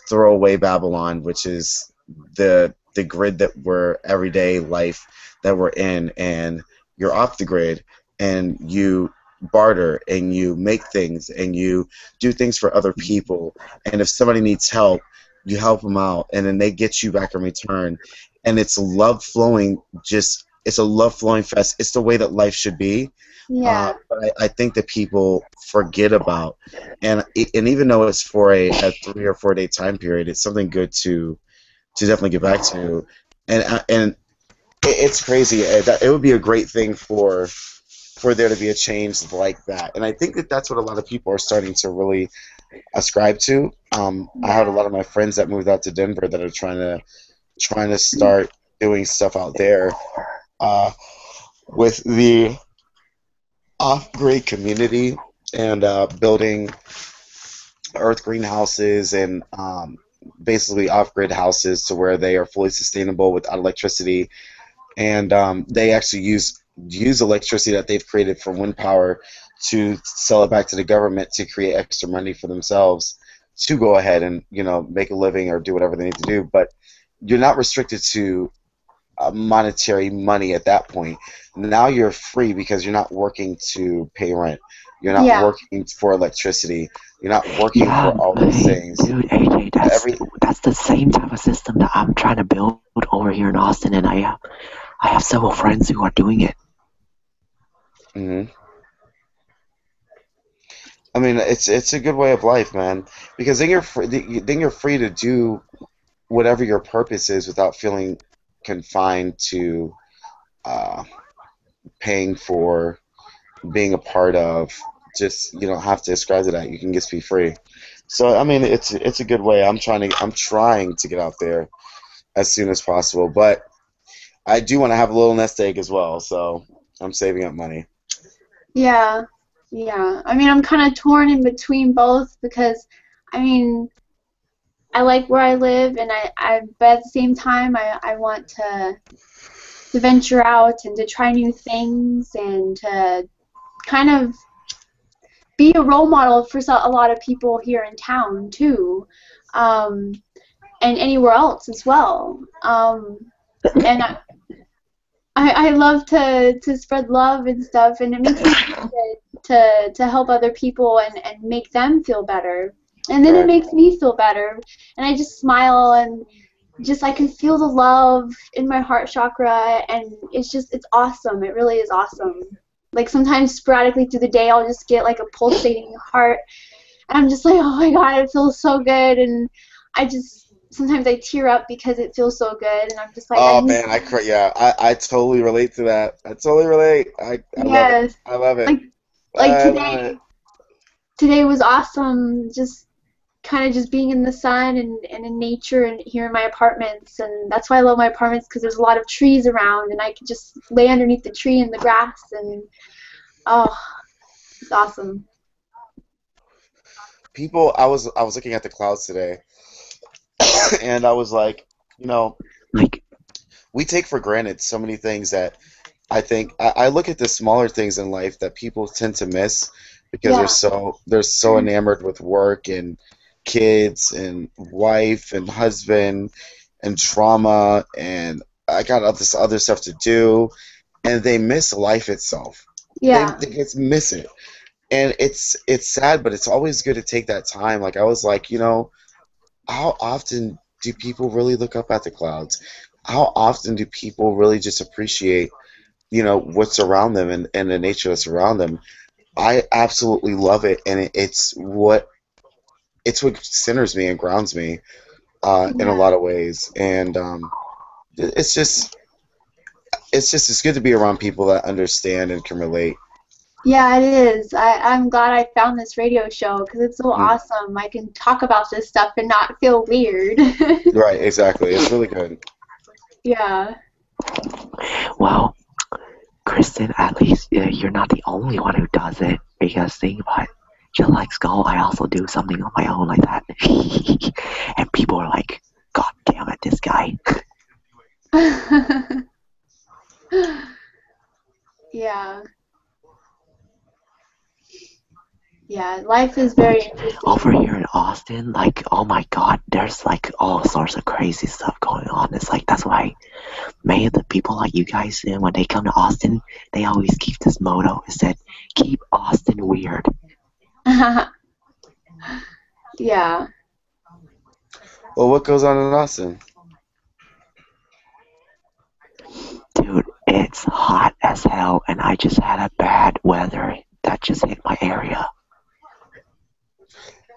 throw away Babylon, which is the grid that we're everyday life that we're in, and you're off the grid, and you barter, and you make things, and you do things for other people, and if somebody needs help, you help them out, and then they get you back in return, and it's love flowing. It's a love flowing fest. It's the way that life should be. Yeah. But I think that people forget about, and even though it's for a 3 or 4 day time period, it's something good to definitely get back to, and it's crazy. It would be a great thing for there to be a change like that, and I think that that's what a lot of people are starting to really ascribe to. I have a lot of my friends that moved out to Denver that are trying to start doing stuff out there with the off-grid community, and building earth greenhouses and basically off-grid houses to where they are fully sustainable without electricity, and they actually use electricity that they've created from wind power to sell it back to the government to create extra money for themselves to go ahead and make a living or do whatever they need to do. But you're not restricted to monetary money at that point. Now you're free because you're not working to pay rent. You're not working for electricity. You're not working for all these things. Dude, AJ, that's the same type of system that I'm trying to build over here in Austin, and I have several friends who are doing it. hmm I mean, it's a good way of life, man. Because then you're free to do whatever your purpose is without feeling confined to uh, paying for being a part of. Just you don't have to ascribe to that. You can just be free. So I mean, it's a good way. I'm trying to get out there as soon as possible, but I do want to have a little nest egg as well. So I'm saving up money. Yeah, yeah. I mean, I'm kind of torn in between both because, I mean, I like where I live, and but at the same time, I want to venture out and to try new things and to kind of be a role model for a lot of people here in town too, um, and anywhere else as well. And I love to spread love and stuff, and it makes me feel good to help other people and make them feel better. And then it Right. makes me feel better, and I just smile and just I can feel the love in my heart chakra, and it's awesome. It really is awesome. Like sometimes sporadically through the day, I'll just get like a pulsating heart, and I'm just like, oh my God, it feels so good, and I just sometimes I tear up because it feels so good, and I'm just like, I Oh miss. man, yeah, I totally relate to that. I totally relate. I love it. Yes, I love it. like like I love it. today was awesome. Just kind of just being in the sun and in nature and here in my apartments, and that's why I love my apartments because there's a lot of trees around, and I could just lay underneath the tree in the grass, and oh, it's awesome. People, I was looking at the clouds today, and I was like, you know, Like, we take for granted so many things that I think I look at the smaller things in life that people tend to miss because Yeah, they're so enamored with work and kids and wife and husband and trauma and I got all this other stuff to do and they miss life itself. yeah, They just miss it. And it's sad, but it's always good to take that time. Like I was like, how often do people really look up at the clouds? How often do people really just appreciate, what's around them and the nature that's around them? I absolutely love it, and it's what centers me and grounds me in a yeah. lot of ways. And it's just it's good to be around people that understand and can relate. Yeah, it is. I'm glad I found this radio show because it's so Mm. awesome. I can talk about this stuff and not feel weird. Right, exactly. It's really good. Yeah. well, Kristen, at least you're not the only one who does it. Because think about it, just like Skull, I also do something on my own like that. And people are like, God damn it, this guy. Yeah. Yeah, life is very Over interesting. here in Austin, like, oh my God, there's like all sorts of crazy stuff going on. It's like, that's why many of the people like you guys, when they come to Austin, they always keep this motto. It said, keep Austin weird. Yeah. Well, what goes on in Austin? Dude, it's hot as hell, and I just had a bad weather that just hit my area.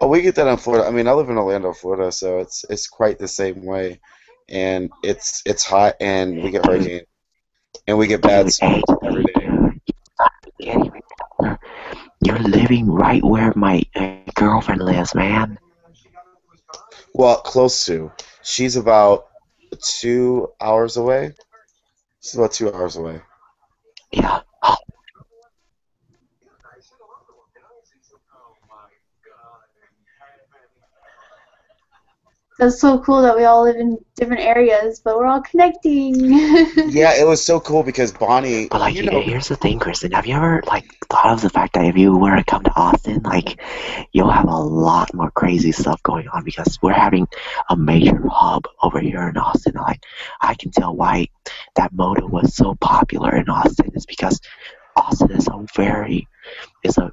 Oh, we get that in Florida. I mean, I live in Orlando, Florida, so it's quite the same way. And it's hot, and we get Dude, hurricane, and we get bad hey, storms every day. dude, you're not getting you're living right where my girlfriend lives, man. Well, close to. She's about 2 hours away. She's about 2 hours away. Yeah. That's so cool that we all live in different areas, but we're all connecting. Yeah, it was so cool because Bonnie, But like, here's the thing, Kristen. Have you ever like thought of the fact that if you were to come to Austin, like, you'll have a lot more crazy stuff going on because we're having a major hub over here in Austin. Like, I can tell why that motto was so popular in Austin is because Austin is is a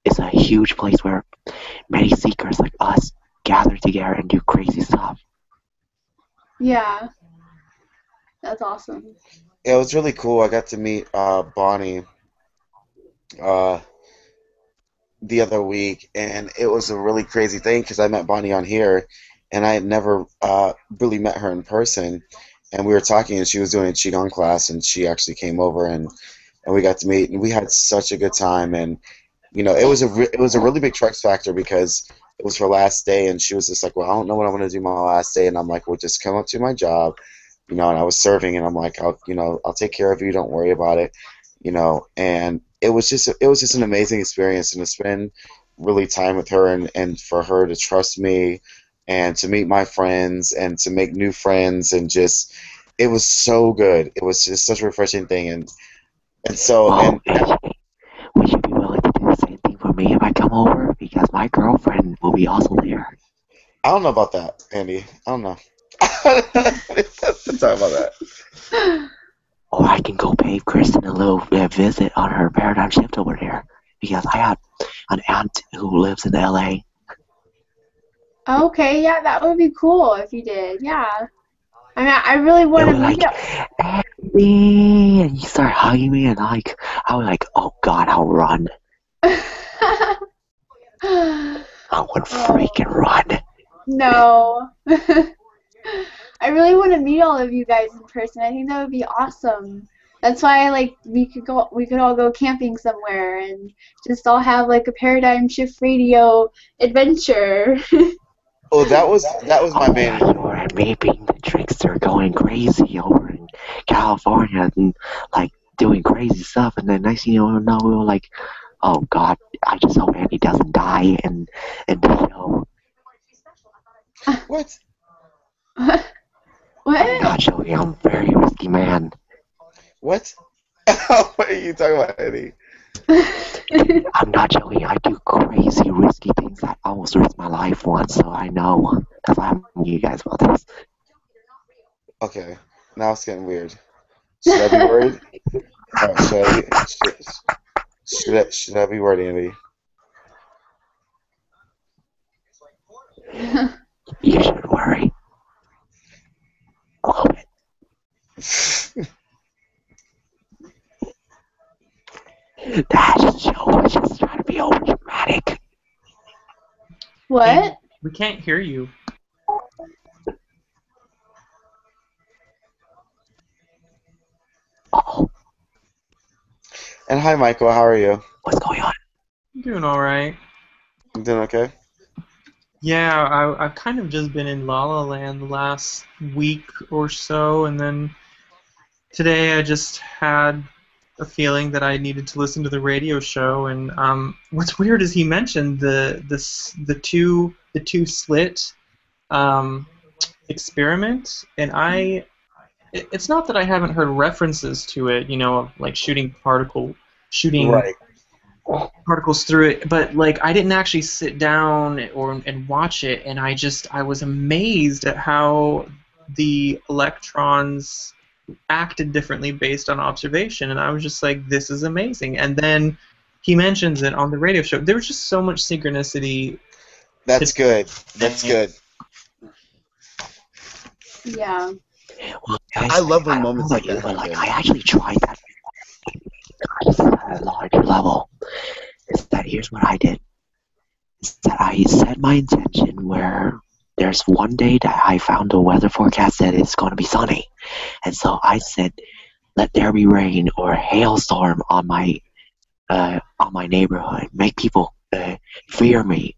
is a huge place where many seekers like us gather together and do crazy stuff. Yeah, that's awesome. it was really cool. I got to meet Bonnie. Uh, the other week, and it was a really crazy thing because I met Bonnie on here, and I had never really met her in person. And we were talking, and she was doing a qigong class, and she actually came over, and we got to meet, and we had such a good time. And it was a really big Trux factor because it was her last day, and she was just like, well, I don't know what I'm going to do my last day, and I'm like, well, just come up to my job, and I was serving, and I'm like, I'll take care of you, don't worry about it, and it was just an amazing experience, and to spend really time with her, and for her to trust me, and to meet my friends, and to make new friends, and just, it was so good. It was just such a refreshing thing, and so, Well, would you be willing to do the same thing for me if I come over? Because my girlfriend will be also there. I don't know about that, Andy. I don't know. Let's talk about that. Or I can go pay Kristen a little visit on her paradigm shift over there. Because I have an aunt who lives in LA. Okay, yeah, that would be cool if you did. Yeah. I mean, I really want to meet up. Andy, and you start hugging me, and I was like, oh God, I'll run. I would freaking run. No. I really want to meet all of you guys in person. I think that would be awesome. That's why we could all go camping somewhere and just all have like a Paradigm Shift Radio adventure. Oh, that was my main. You were maybe the trickster going crazy over in California and doing crazy stuff, and then next thing you know, we were like, oh God, I just hope Andy doesn't die in the show. What? What? I'm not joking, I'm a very risky man. What? What are you talking about, Eddie? I'm not joking, I do crazy, risky things. I almost risked my life once, so I know. That's why I'm telling you guys about this. Okay, now it's getting weird. Should I be worried? Should I be worried, Andy? You should worry. A little bit. That show was just trying to be over dramatic. What? We can't hear you. Oh, And hi, Michael. How are you? what's going on? I'm doing all right. You doing okay? Yeah, I've kind of just been in La La Land the last week or so, and then today I just had a feeling that I needed to listen to the radio show. And what's weird is he mentioned the two slit experiment, and it's not that I haven't heard references to it, of like shooting Right. particles through it, but I didn't actually sit down and watch it, and I was amazed at how the electrons acted differently based on observation, and I was just like, this is amazing. And then he mentions it on the radio show. There was just so much synchronicity. That's good. That's good. Yeah. Well, I love when moments like that but happen. I actually tried that at a larger level. Is that here's what I did. Is that I set my intention where there's one day that I found a weather forecast that it's going to be sunny, and so I said, "Let there be rain or a hailstorm on my neighborhood. Make people fear me."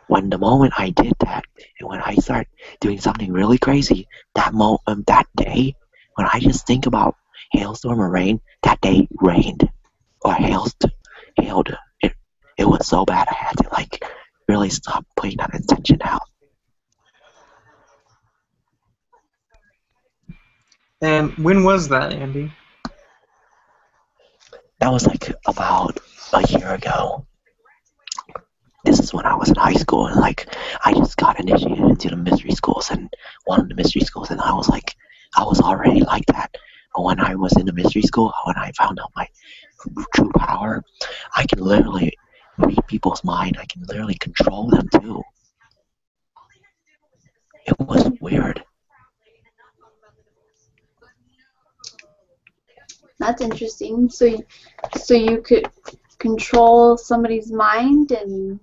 When the moment I did that, and when I start doing something really crazy, that day, when I just think about hailstorm or rain, that day rained or hailed. It was so bad I had to really stop putting that intention out. And when was that, Andy? That was about a year ago. This is when I was in high school, and I just got initiated into the mystery schools, and one of the mystery schools, and I was already like that. But when I was in the mystery school, when I found out my true power, I can literally read people's mind. I can literally control them too. It was weird. That's interesting. So you could control somebody's mind and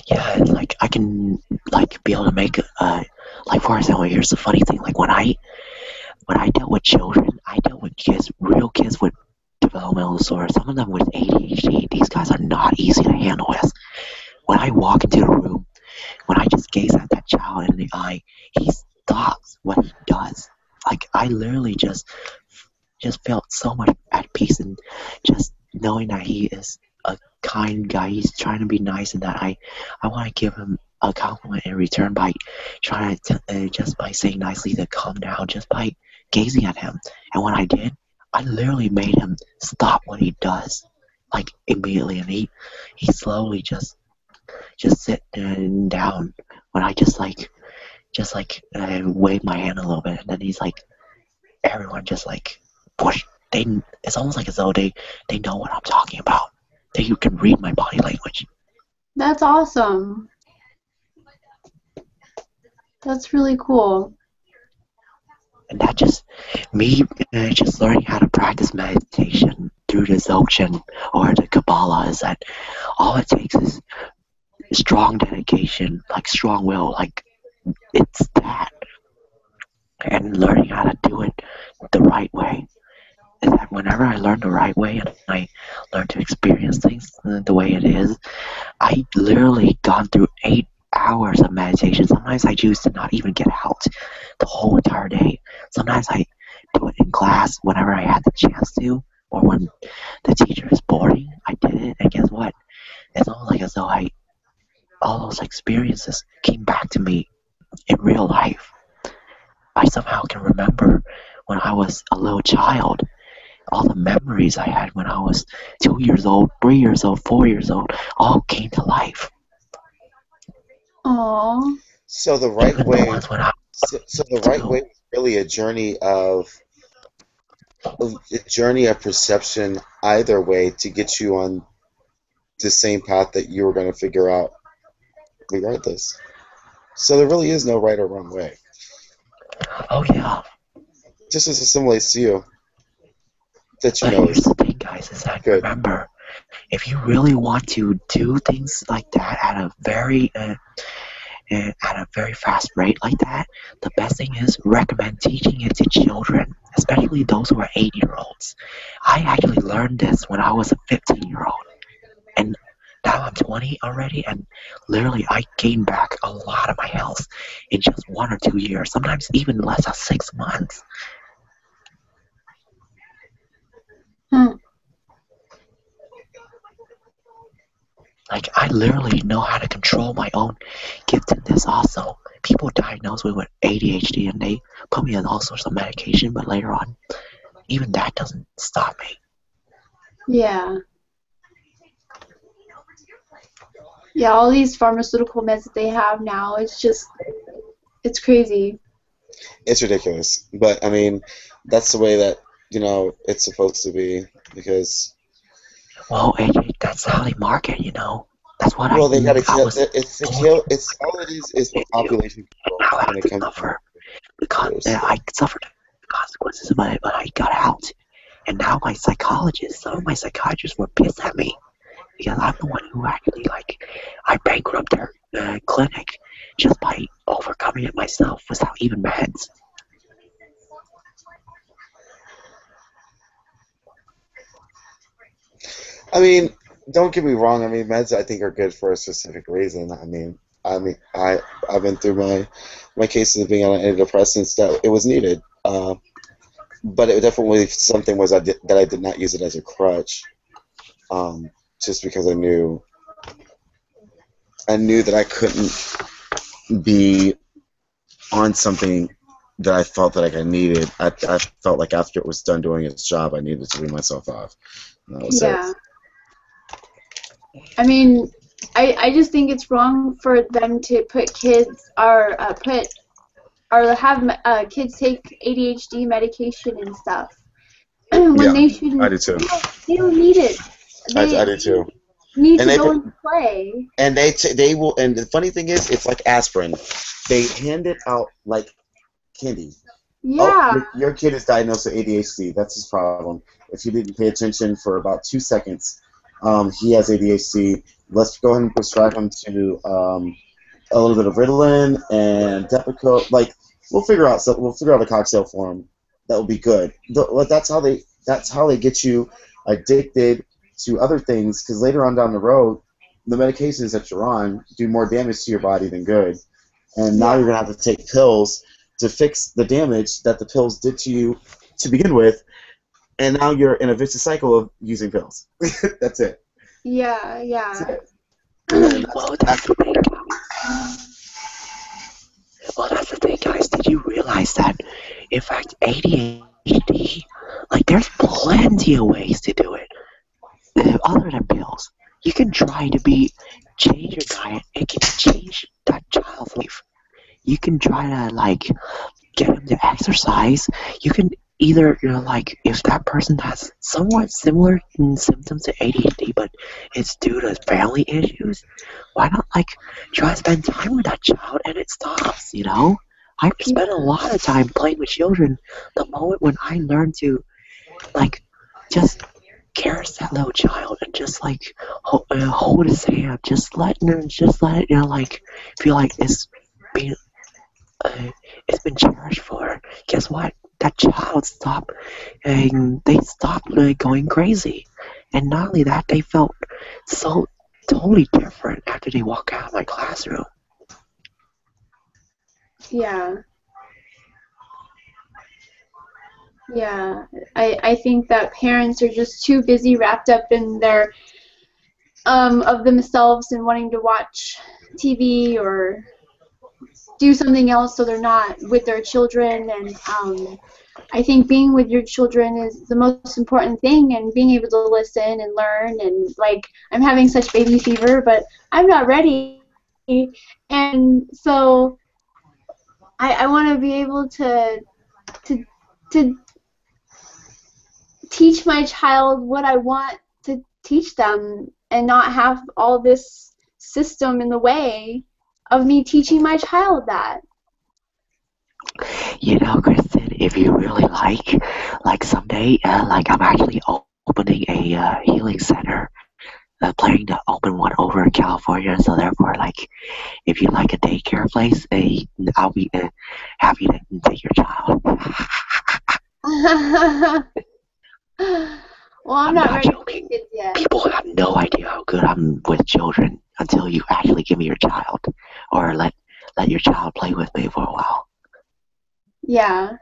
Yeah, and like I can like be able to make like for example, here's the funny thing. Like when I dealt with children, I dealt with kids, real kids with developmental disorders. Some of them with ADHD. These guys are not easy to handle with. When I walk into the room, when I just gaze at that child in the eye, he stops what he does. Like I literally just felt so much at peace, and just knowing that he is a kind guy. He's trying to be nice, and that I want to give him a compliment in return by trying to just by saying nicely to calm down, just by gazing at him. And when I did, I literally made him stop what he does, like immediately, and he slowly just sit down when I just wave my hand a little bit, and then he's like, everyone just like push. It's almost like as though they know what I'm talking about. You can read my body language. That's awesome. That's really cool. And that just me just learning how to practice meditation through the Dzogchen or the Qabala is that all it takes is strong dedication, like strong will, like it's that, and learning how to do it the right way. Is that whenever I learn the right way and I learn to experience things the way it is, I literally gone through 8 hours of meditation. Sometimes I choose to not even get out the whole entire day. Sometimes I do it in class whenever I had the chance to, or when the teacher is boring, I did it, and guess what? It's almost like as though all those experiences came back to me in real life. I somehow can remember when I was a little child, all the memories I had when I was 2 years old, 3 years old, 4 years old, all came to life. Aww. So the right way, so the right way is really a journey of perception either way to get you on the same path that you were going to figure out regardless. So there really is no right or wrong way. Oh yeah. Just as assimilates to you. That you but know. Here's the thing, guys, is that remember, if you really want to do things like that at a very fast rate like that, the best thing is recommend teaching it to children, especially those who are 8-year-olds. I actually learned this when I was a 15-year-old, and now I'm 20 already, and literally I gained back a lot of my health in just 1 or 2 years, sometimes even less than 6 months. Like, I literally know how to control my own giftedness also. People diagnose me with ADHD and they put me on all sorts of medication, but later on, even that doesn't stop me. Yeah. Yeah, all these pharmaceutical meds that they have now, it's it's crazy. It's ridiculous. But, I mean, that's the way that, it's supposed to be, because... Well, that's how they market, That's what Well, they gotta kill. It's all it is the population control when it comes to. I suffered the consequences of it, but I got out. And now some of my psychiatrists were pissed at me because I'm the one who actually, I bankrupted their clinic just by overcoming it myself without even meds. I mean, don't get me wrong. I mean, meds I think are good for a specific reason. I've been through my cases of being on antidepressants that it was needed, but it definitely something was that I did not use it as a crutch, just because I knew that I couldn't be on something that I felt that I needed. I felt like after it was done doing its job, I needed to wean myself off. And that was it. I mean, I just think it's wrong for them to put kids have kids take ADHD medication and stuff when they shouldn't. I do too. They don't need it. I do too. Need to go and play. And they will. And the funny thing is, it's like aspirin. They hand it out like candy. Yeah. Your kid is diagnosed with ADHD. That's his problem. If you didn't pay attention for about 2 seconds, he has ADHD. Let's go ahead and prescribe him to a little bit of Ritalin and Depakote. Like, we'll figure out a cocktail for him that will be good. That's how they get you addicted to other things, because later on down the road, the medications that you're on do more damage to your body than good. And now you're going to have to take pills to fix the damage that the pills did to you to begin with, and now you're in a vicious cycle of using pills. That's it. Yeah, yeah. That's it. Well, that's the thing. Well, that's the thing, guys. Did you realize that, in fact, ADHD, like, there's plenty of ways to do it, other than pills. You can try to change your diet. It can change that child's life. You can try to, like, get them to exercise. You can either, like, if that person has somewhat similar symptoms to ADHD, but it's due to family issues, why not, like, try to spend time with that child and it stops, I spent a lot of time playing with children. The moment when I learned to, like, just caress that little child and just, like, hold his hand, just let it, like, feel like it's been cherished for her. Guess what? That child stopped, and they stopped going crazy. And not only that, they felt so totally different after they walked out of my classroom. Yeah. Yeah. I think that parents are just too busy wrapped up in their of themselves and wanting to watch TV or do something else, so they're not with their children. And I think being with your children is the most important thing, and being able to listen and learn. And, like, I'm having such baby fever, but I'm not ready, and so I want to be able to teach my child what I want to teach them, and not have all this system in the way of me teaching my child that. Kristen, if you really like someday, like, I'm actually opening a healing center, planning to open one over in California. So therefore, like, if you like a daycare place, I'll be happy to take your child. Well, I'm not ready for kids yet. People have no idea how good I'm with children until you actually give me your child, or let your child play with me for a while. Yeah.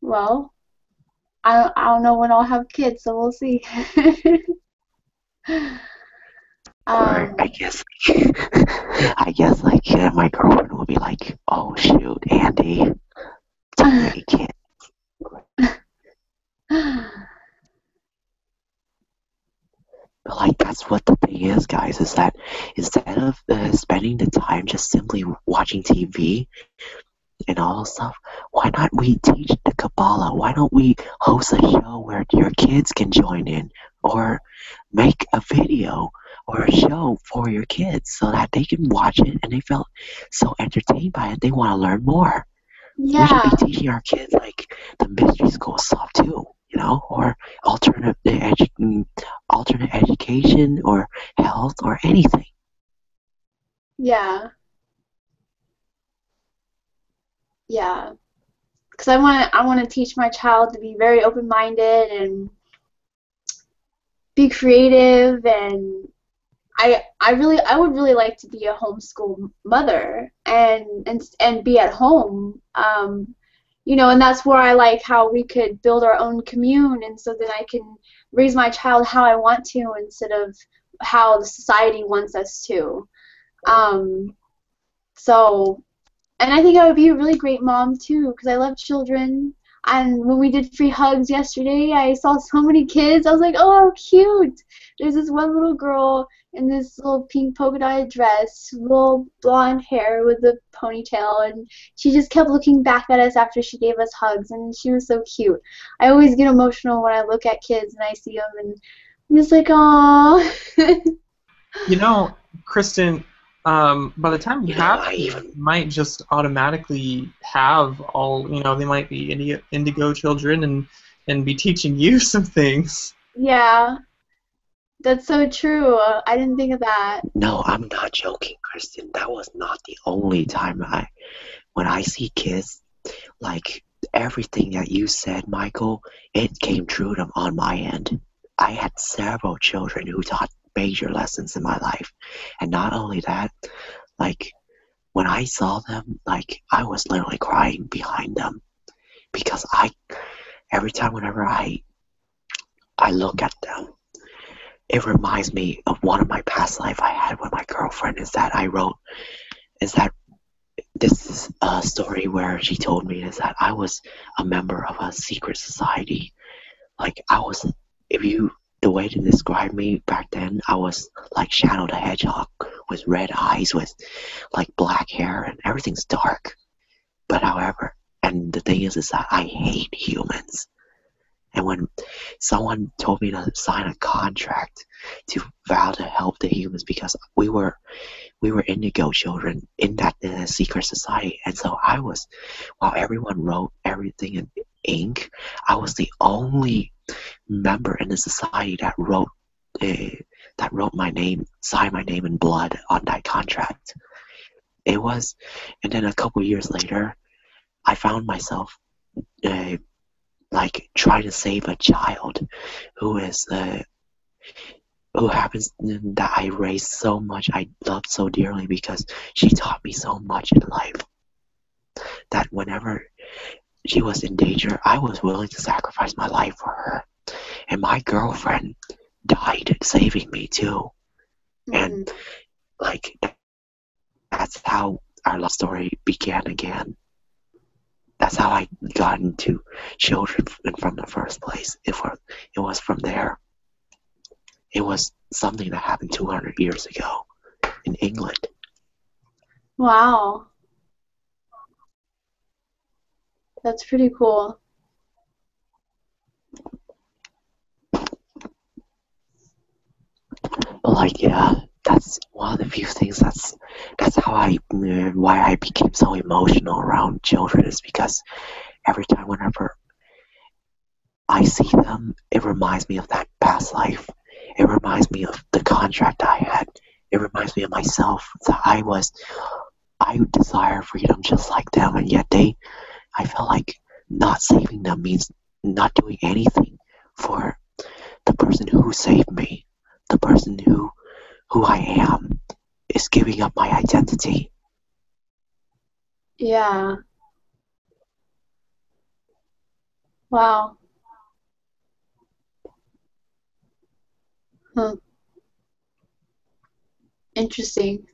Well, I don't know when I'll have kids, so we'll see. Or I guess like my girlfriend will be like, "Oh shoot, Andy, too many kids." But, like, that's what the thing is, guys, is that instead of spending the time just simply watching TV and all stuff, why not we teach the Qabala? Why don't we host a show where your kids can join in, or make a video or a show for your kids so that they can watch it and they felt so entertained by it they want to learn more? Yeah. We should be teaching our kids, like, the mystery school stuff too, or alternate education or health or anything. Yeah. Yeah. Because I want to teach my child to be very open-minded and be creative, and I would really like to be a homeschool mother and be at home, and that's where I like how we could build our own commune, and so then I can raise my child how I want to instead of how the society wants us to. And I think I would be a really great mom too, because I love children. And when we did free hugs yesterday, I saw so many kids. I was like, oh, how cute. There's this one little girl in this little pink polka dotted dress, little blonde hair with a ponytail, and she just kept looking back at us after she gave us hugs, and she was so cute. I always get emotional when I look at kids and I see them, and I'm just like, aww. Kristen, by the time you have kids, you might just automatically have all, you know, they might be indigo children and be teaching you some things. Yeah, that's so true. I didn't think of that. No, I'm not joking, Kristen. That was not the only time when I see kids, like everything that you said, Michael, it came true on my end. I had several children who taught major lessons in my life. And not only that, like when I saw them, like I was literally crying behind them because every time whenever I look at them, it reminds me of one of my past life I had with my girlfriend. Is that this is a story where she told me is that I was a member of a secret society. Like the way to describe me back then, I was like Shadow the Hedgehog with red eyes, with like black hair, and everything's dark. But however, and the thing is that I hate humans. And when someone told me to sign a contract to vow to help the humans because we were indigo children in that secret society, and so while everyone wrote everything in ink, I was the only member in the society that wrote my name, signed my name in blood on that contract. And then a couple years later, I found myself like trying to save a child who happens that I raised so much, I loved so dearly because she taught me so much in life that whenever she was in danger, I was willing to sacrifice my life for her. And my girlfriend died saving me too. And like that's how our love story began again. That's how I got into children from the first place. It was from there. It was something that happened 200 years ago in England. Wow. That's pretty cool. But like, yeah, that's one of the few things that's how why I became so emotional around children, is because every time whenever I see them, it reminds me of that past life. It reminds me of the contract I had. It reminds me of myself. That I desire freedom just like them, and yet I felt like not saving them means not doing anything for the person who saved me. The person who I am is giving up my identity. Yeah. Wow. Huh. Interesting.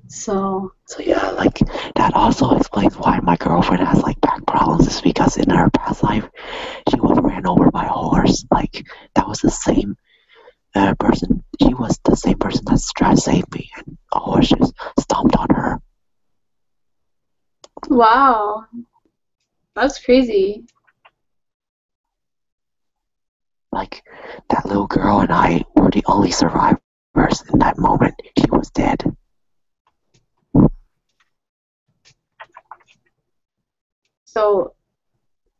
So yeah, like that also explains why my girlfriend has like back problems, is because in her past life she was ran over by a horse. Like that was the same person. She was the same person that's trying to save me, and a horse just stomped on her. wow. That's crazy. Like that little girl and I were the only survivors in that moment. She was dead. So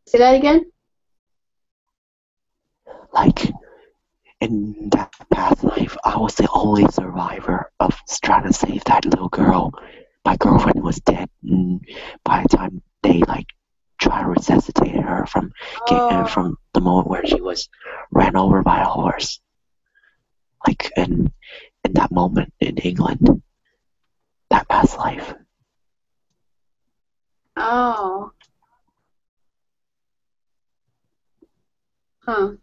say that again? Like, in that past life, I was the only survivor of trying to save that little girl. My girlfriend was dead, and by the time they like try to resuscitate her from the moment where she was ran over by a horse, like in that moment in England, that past life. Oh. Huh.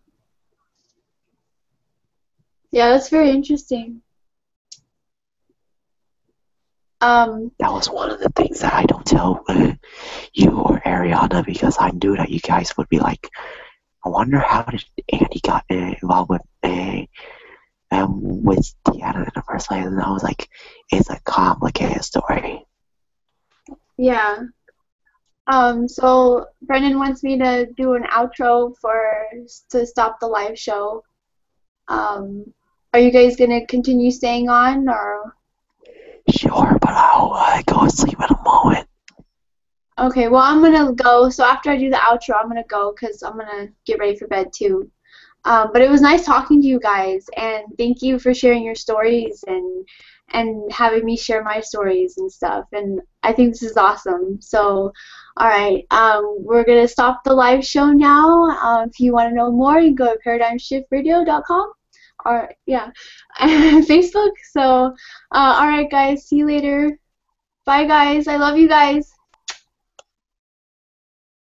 Yeah, that's very interesting. That was one of the things that I don't tell you or Ariana, because I knew that you guys would be like, I wonder how did Andy got involved with Deanna in the first place, and I was like, it's a complicated story. Yeah. So Brendan wants me to do an outro to stop the live show. Are you guys gonna continue staying on, or? Sure, but I'll go to sleep in a moment. Okay, well, I'm gonna go. So after I do the outro, I'm gonna go because I'm gonna get ready for bed too. But it was nice talking to you guys, and thank you for sharing your stories and having me share my stories and stuff. And I think this is awesome. So, all right, we're gonna stop the live show now. If you want to know more, you can go to paradigmshiftradio.com or yeah, Facebook. So, all right, guys, see you later. Bye, guys. I love you guys.